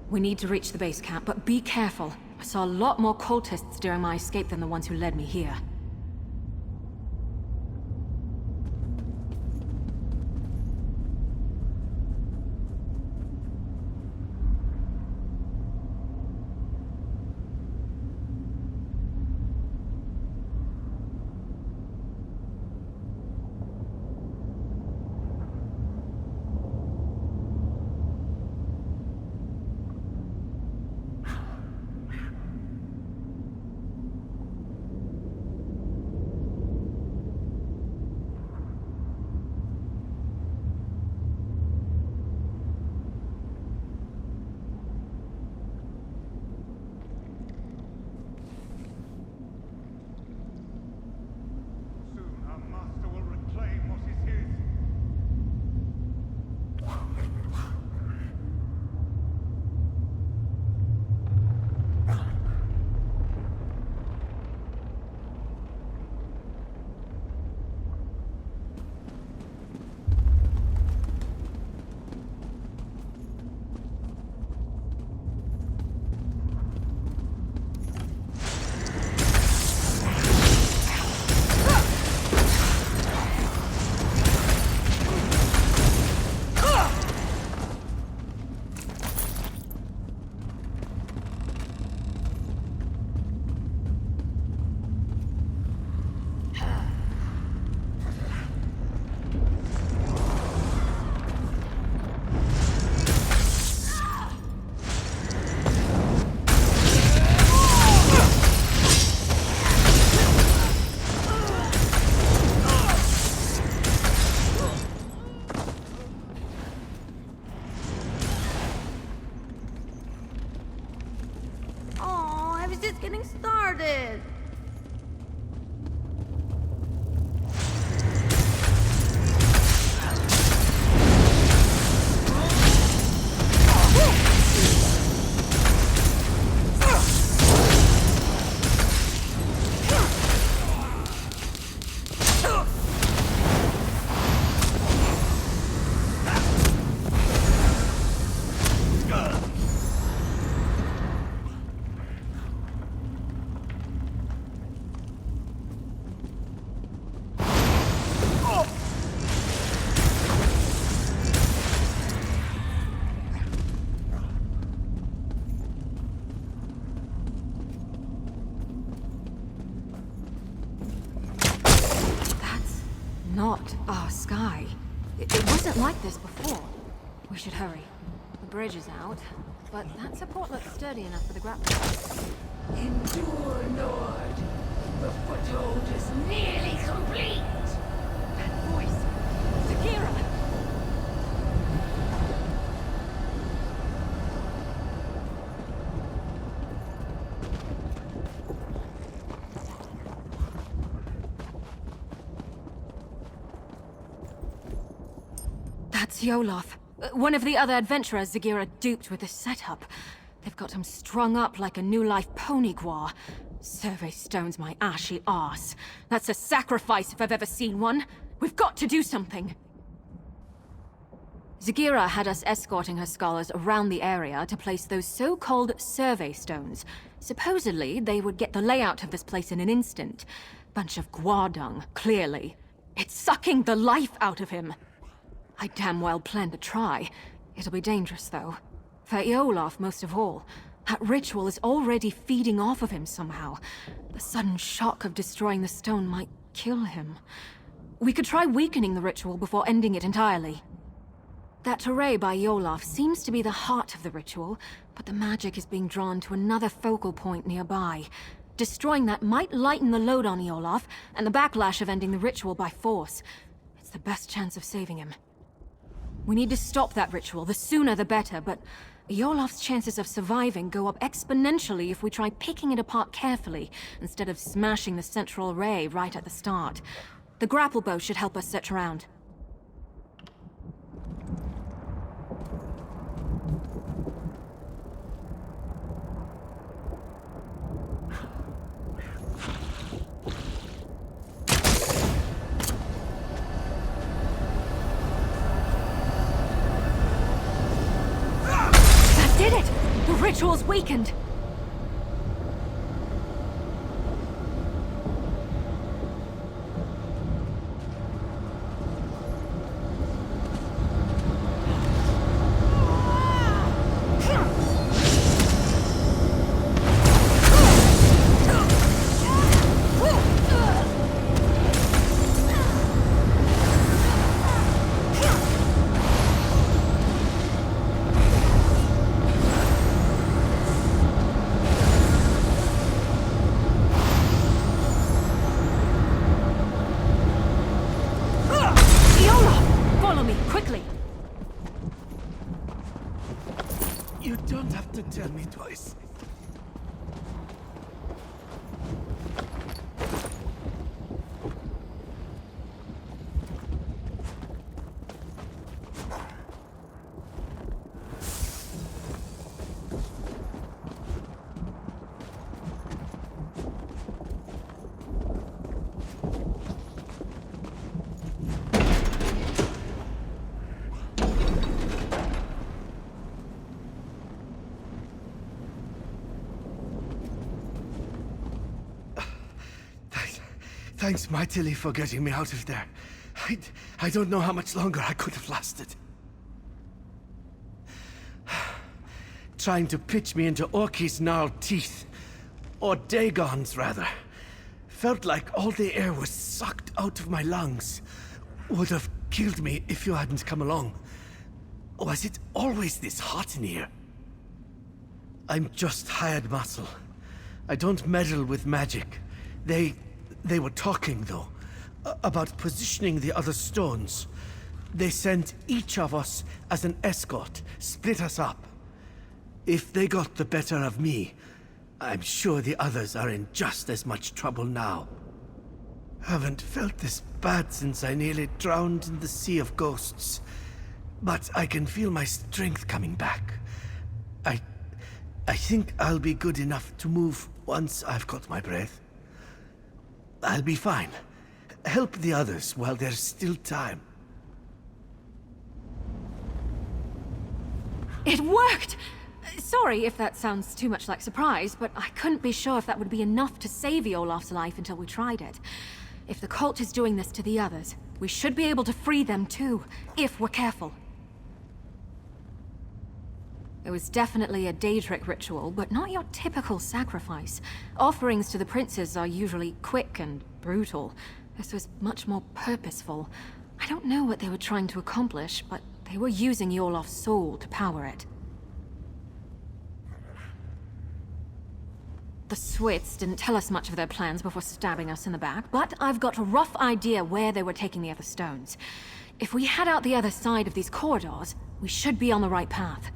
We need to reach the base camp, but be careful. I saw a lot more cultists during my escape than the ones who led me here. just getting started. Not our sky. It wasn't like this before. We should hurry. The bridge is out, but that support looks sturdy enough for the grappling. Endure, Nord. The foothold is nearly complete. That voice. Zakira! That's Yolov. One of the other adventurers Zakira duped with this setup. They've got him strung up like a new life pony guar. Survey stones my ashy arse. That's a sacrifice if I've ever seen one. We've got to do something. Zakira had us escorting her scholars around the area to place those so-called survey stones. Supposedly, they would get the layout of this place in an instant. Bunch of guar dung, clearly. It's sucking the life out of him. I damn well plan to try. It'll be dangerous, though. For Yolov, most of all. That ritual is already feeding off of him somehow. The sudden shock of destroying the stone might kill him. We could try weakening the ritual before ending it entirely. That array by Yolov seems to be the heart of the ritual, but the magic is being drawn to another focal point nearby. Destroying that might lighten the load on Yolov, and the backlash of ending the ritual by force. It's the best chance of saving him. We need to stop that ritual, the sooner the better, but Yolov's chances of surviving go up exponentially if we try picking it apart carefully, instead of smashing the central array right at the start. The grapple bow should help us search around. ritual's weakened. You don't have to tell me twice. Thanks mightily for getting me out of there. I don't know how much longer I could have lasted. Trying to pitch me into Orky's gnarled teeth. Or Dagon's, rather. Felt like all the air was sucked out of my lungs. Would have killed me if you hadn't come along. Was it always this hot in here? I'm just hired muscle. I don't meddle with magic. They were talking, though, about positioning the other stones. They sent each of us as an escort, split us up. If they got the better of me, I'm sure the others are in just as much trouble now. Haven't felt this bad since I nearly drowned in the sea of ghosts. But I can feel my strength coming back. I think I'll be good enough to move once I've got my breath. I'll be fine. Help the others while there's still time. It worked! Sorry if that sounds too much like surprise, but I couldn't be sure if that would be enough to save Olaf's life until we tried it. If the cult is doing this to the others, we should be able to free them too, if we're careful. It was definitely a Daedric ritual, but not your typical sacrifice. Offerings to the princes are usually quick and brutal. This was much more purposeful. I don't know what they were trying to accomplish, but they were using Olaf's soul to power it. The Swits didn't tell us much of their plans before stabbing us in the back, but I've got a rough idea where they were taking the other stones. If we head out the other side of these corridors, we should be on the right path.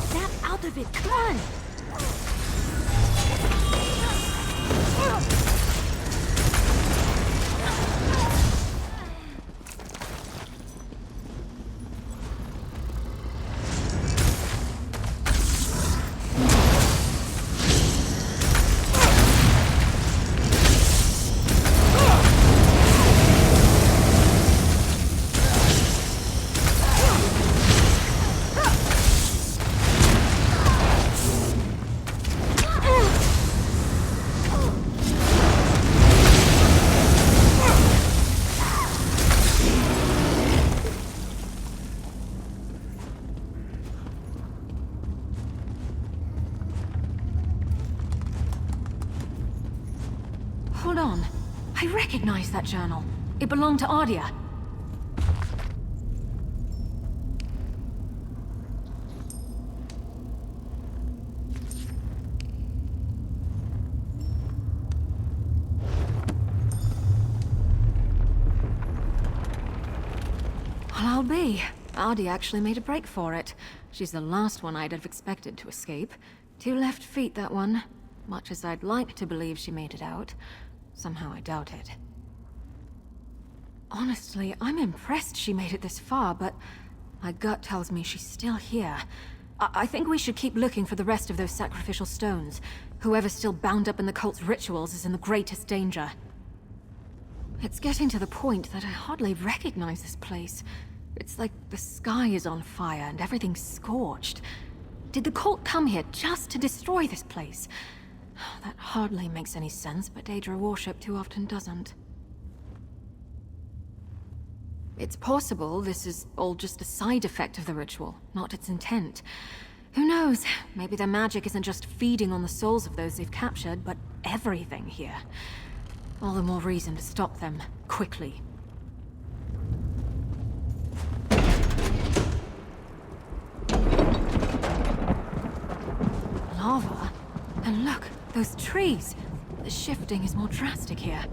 Snap out of it, come on! Hold on. I recognize that journal. It belonged to Ardia. Well, I'll be. Ardia actually made a break for it. She's the last one I'd have expected to escape. 2 left feet, that one. Much as I'd like to believe she made it out, somehow I doubt it. Honestly, I'm impressed she made it this far, but my gut tells me she's still here. I think we should keep looking for the rest of those sacrificial stones. Whoever's still bound up in the cult's rituals is in the greatest danger. It's getting to the point that I hardly recognize this place. It's like the sky is on fire and everything's scorched. Did the cult come here just to destroy this place? That hardly makes any sense, but Daedra worship too often doesn't. It's possible this is all just a side effect of the ritual, not its intent. Who knows? Maybe their magic isn't just feeding on the souls of those they've captured, but everything here. All the more reason to stop them, quickly. Lava? And look, those trees! The shifting is more drastic here.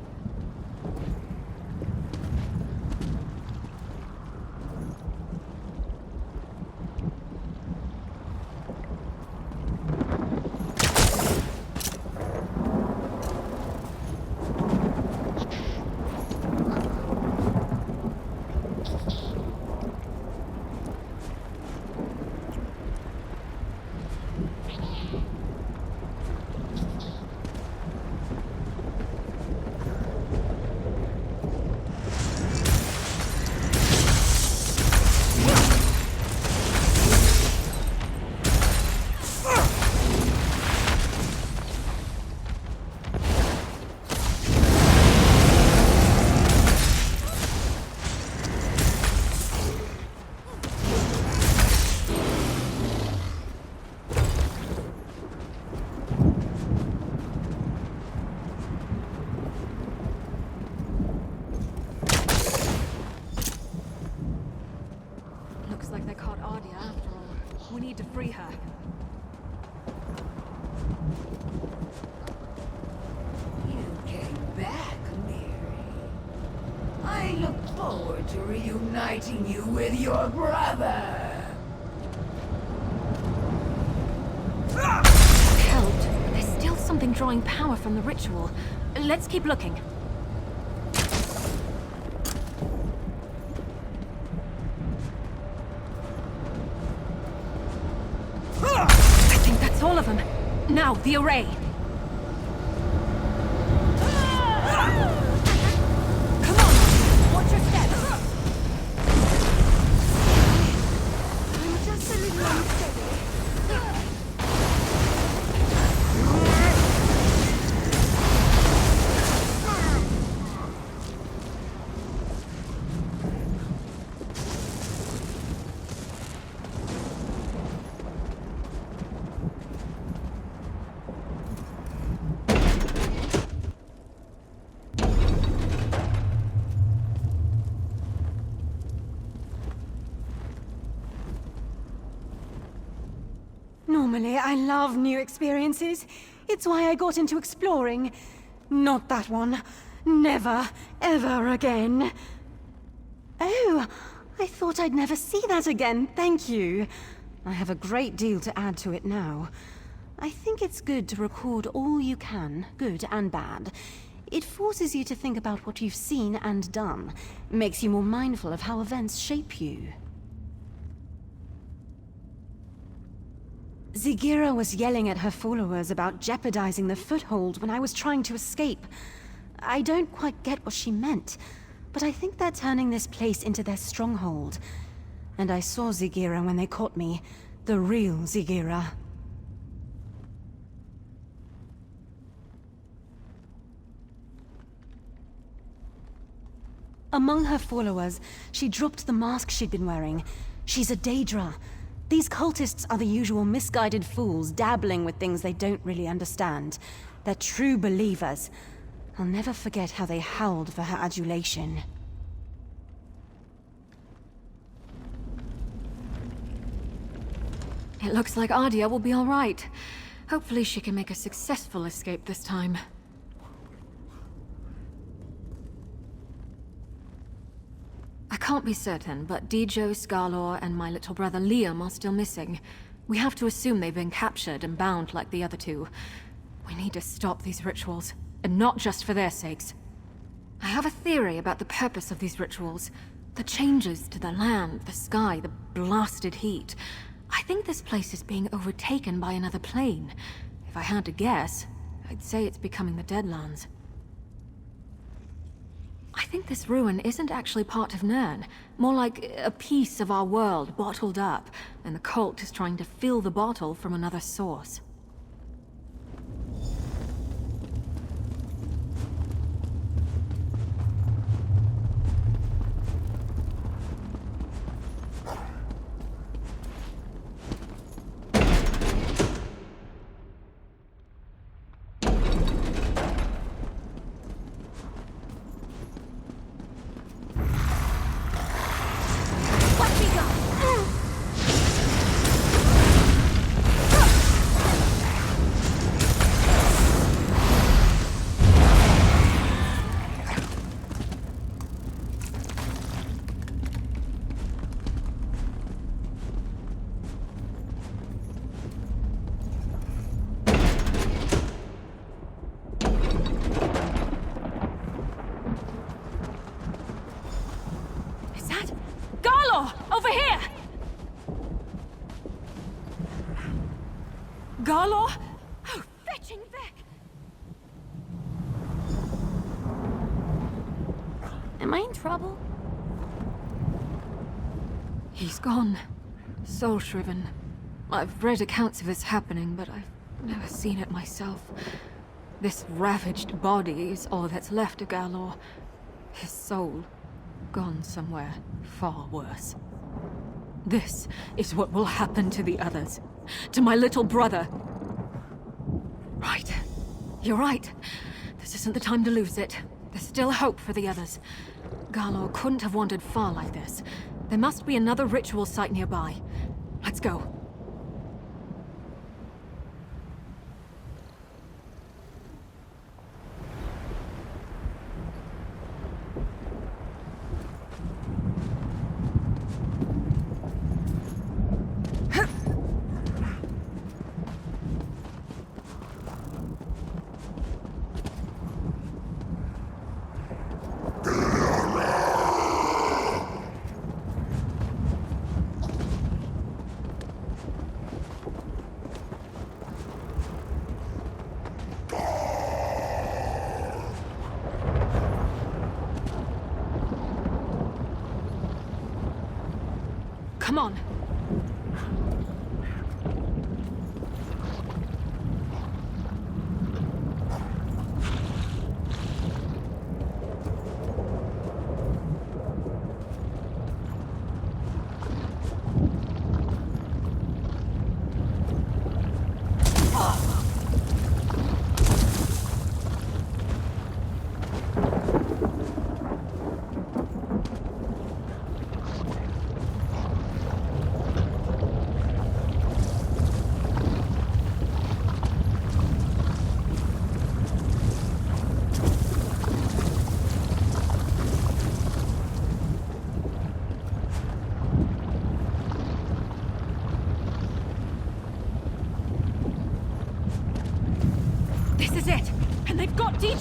Looks like they caught Ardia after all. We need to free her. You came back, Mary. I look forward to reuniting you with your brother. Helped, but there's still something drawing power from the ritual. Let's keep looking. I think that's all of them. Now, the array. Come on, watch your steps. I'm just a little unsteady. Normally, I love new experiences. It's why I got into exploring. Not that one. Never, ever again. Oh, I thought I'd never see that again. Thank you. I have a great deal to add to it now. I think it's good to record all you can, good and bad. It forces you to think about what you've seen and done. Makes you more mindful of how events shape you. Zigira was yelling at her followers about jeopardizing the foothold when I was trying to escape. I don't quite get what she meant, but I think they're turning this place into their stronghold. And I saw Zigira when they caught me. The real Zigira. Among her followers, she dropped the mask she'd been wearing. She's a Daedra. These cultists are the usual misguided fools dabbling with things they don't really understand. They're true believers. I'll never forget how they howled for her adulation. It looks like Ardia will be all right. Hopefully she can make a successful escape this time. I can't be certain, but Dijo, Skarlor, and my little brother Liam are still missing. We have to assume they've been captured and bound like the other two. We need to stop these rituals, and not just for their sakes. I have a theory about the purpose of these rituals. The changes to the land, the sky, the blasted heat. I think this place is being overtaken by another plane. If I had to guess, I'd say it's becoming the Deadlands. I think this ruin isn't actually part of Nirn. More like a piece of our world bottled up, and the cult is trying to fill the bottle from another source. Skarlor? Oh, fetching Vic! Am I in trouble? He's gone. Soul-shriven. I've read accounts of this happening, but I've never seen it myself. This ravaged body is all that's left of Skarlor. His soul, gone somewhere far worse. This is what will happen to the others. To my little brother. Right. You're right. This isn't the time to lose it. There's still hope for the others. Skarlor couldn't have wandered far like this. There must be another ritual site nearby. Let's go. Come on.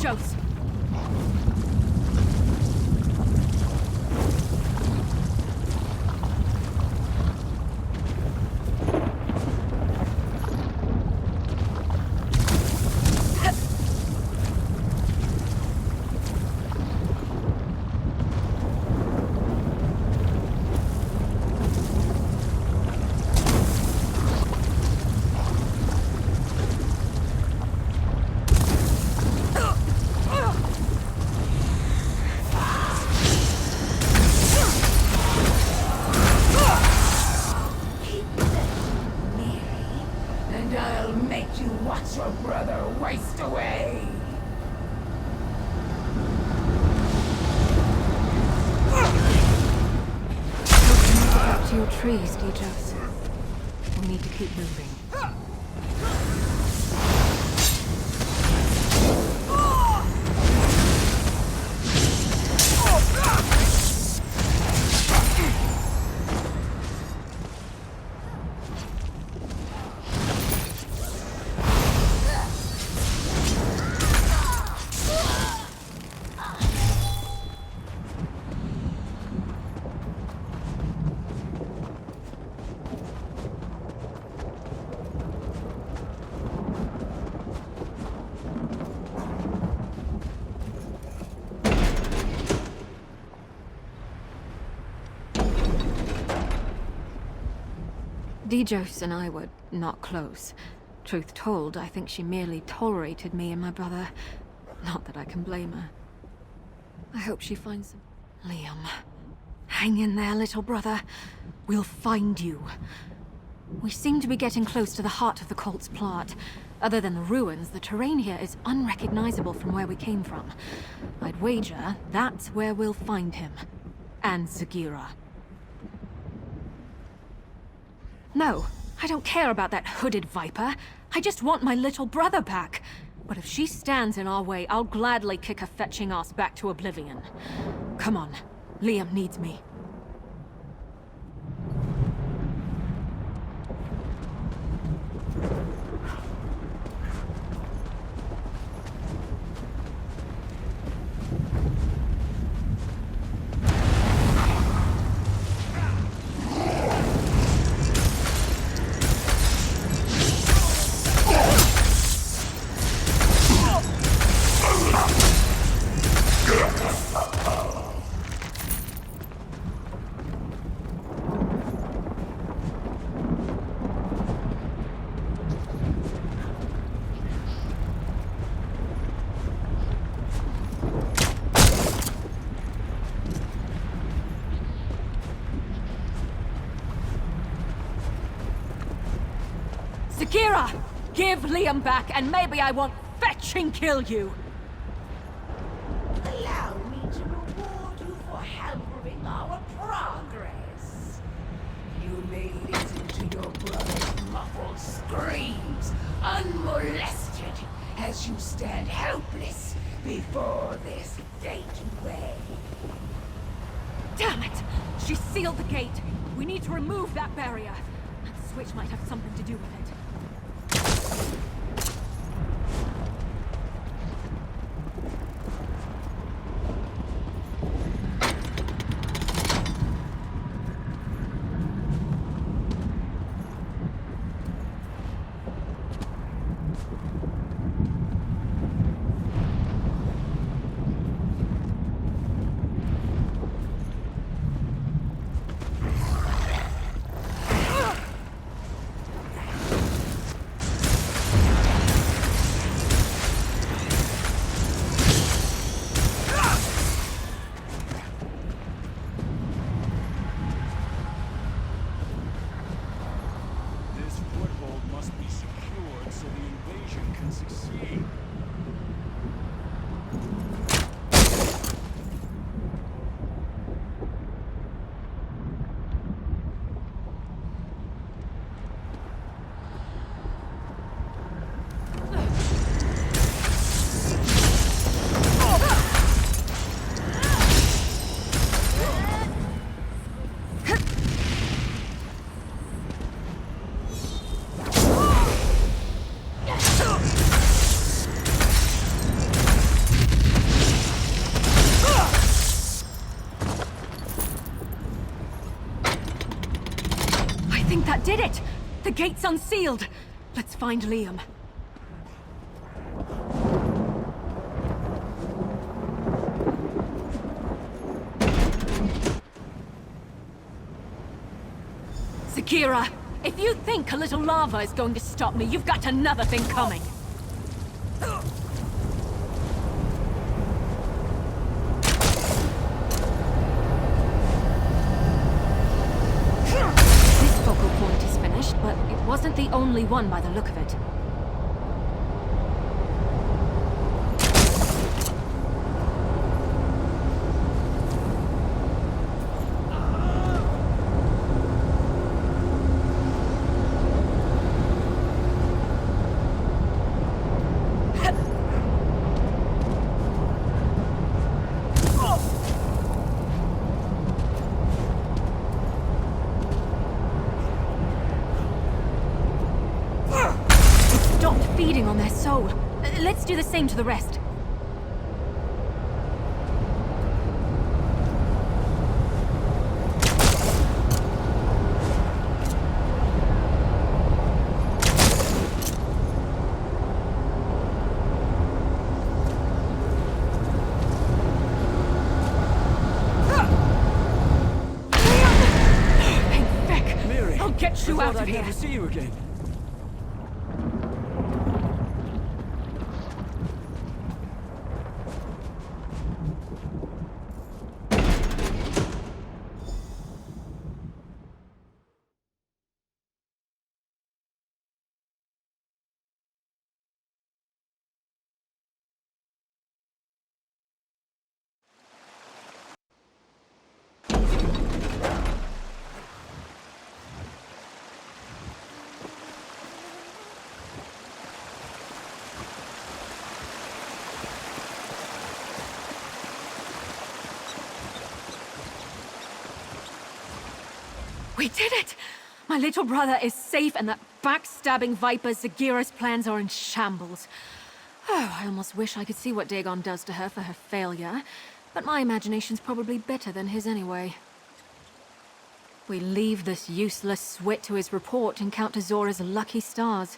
Dijos! And I'll make you watch your brother waste away. Back to your trees, Dijos. We need to keep moving. Dijos and I were not close. Truth told, I think she merely tolerated me and my brother. Not that I can blame her. I hope she finds him. Liam. Hang in there, little brother. We'll find you. We seem to be getting close to the heart of the cult's plot. Other than the ruins, the terrain here is unrecognizable from where we came from. I'd wager that's where we'll find him. And Sagira. No, I don't care about that hooded viper. I just want my little brother back. But if she stands in our way, I'll gladly kick her fetching ass back to oblivion. Come on, Liam needs me. Sagira! Give Liam back, and maybe I won't fetch and kill you! Allow me to reward you for hampering our progress. You made it into your brother's muffled screams, unmolested, as you stand helpless before this gateway. Damn it! She sealed the gate! We need to remove that barrier. That switch might have something to do with it. That did it! The gate's unsealed! Let's find Liam. Zakira, if you think a little lava is going to stop me, you've got another thing coming. This focal point is finished, but it wasn't the only one by the look of it. Feeding on their soul. Let's do the same to the rest. Hey, Vic! Mary, I'll get you I out thought of I'd here. never see you again. We did it! My little brother is safe, and that backstabbing viper Zagira's plans are in shambles. Oh, I almost wish I could see what Dagon does to her for her failure, but my imagination's probably better than his anyway. We leave this useless swit to his report and count to Zora's lucky stars.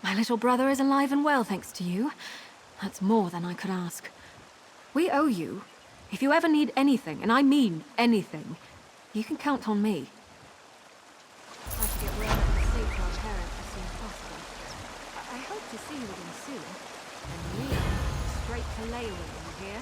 My little brother is alive and well, thanks to you. That's more than I could ask. We owe you. If you ever need anything, and I mean anything, you can count on me. I have to get Rona safe to our parents as soon as possible. I hope to see you again soon. And me, straight to Leyland, you hear?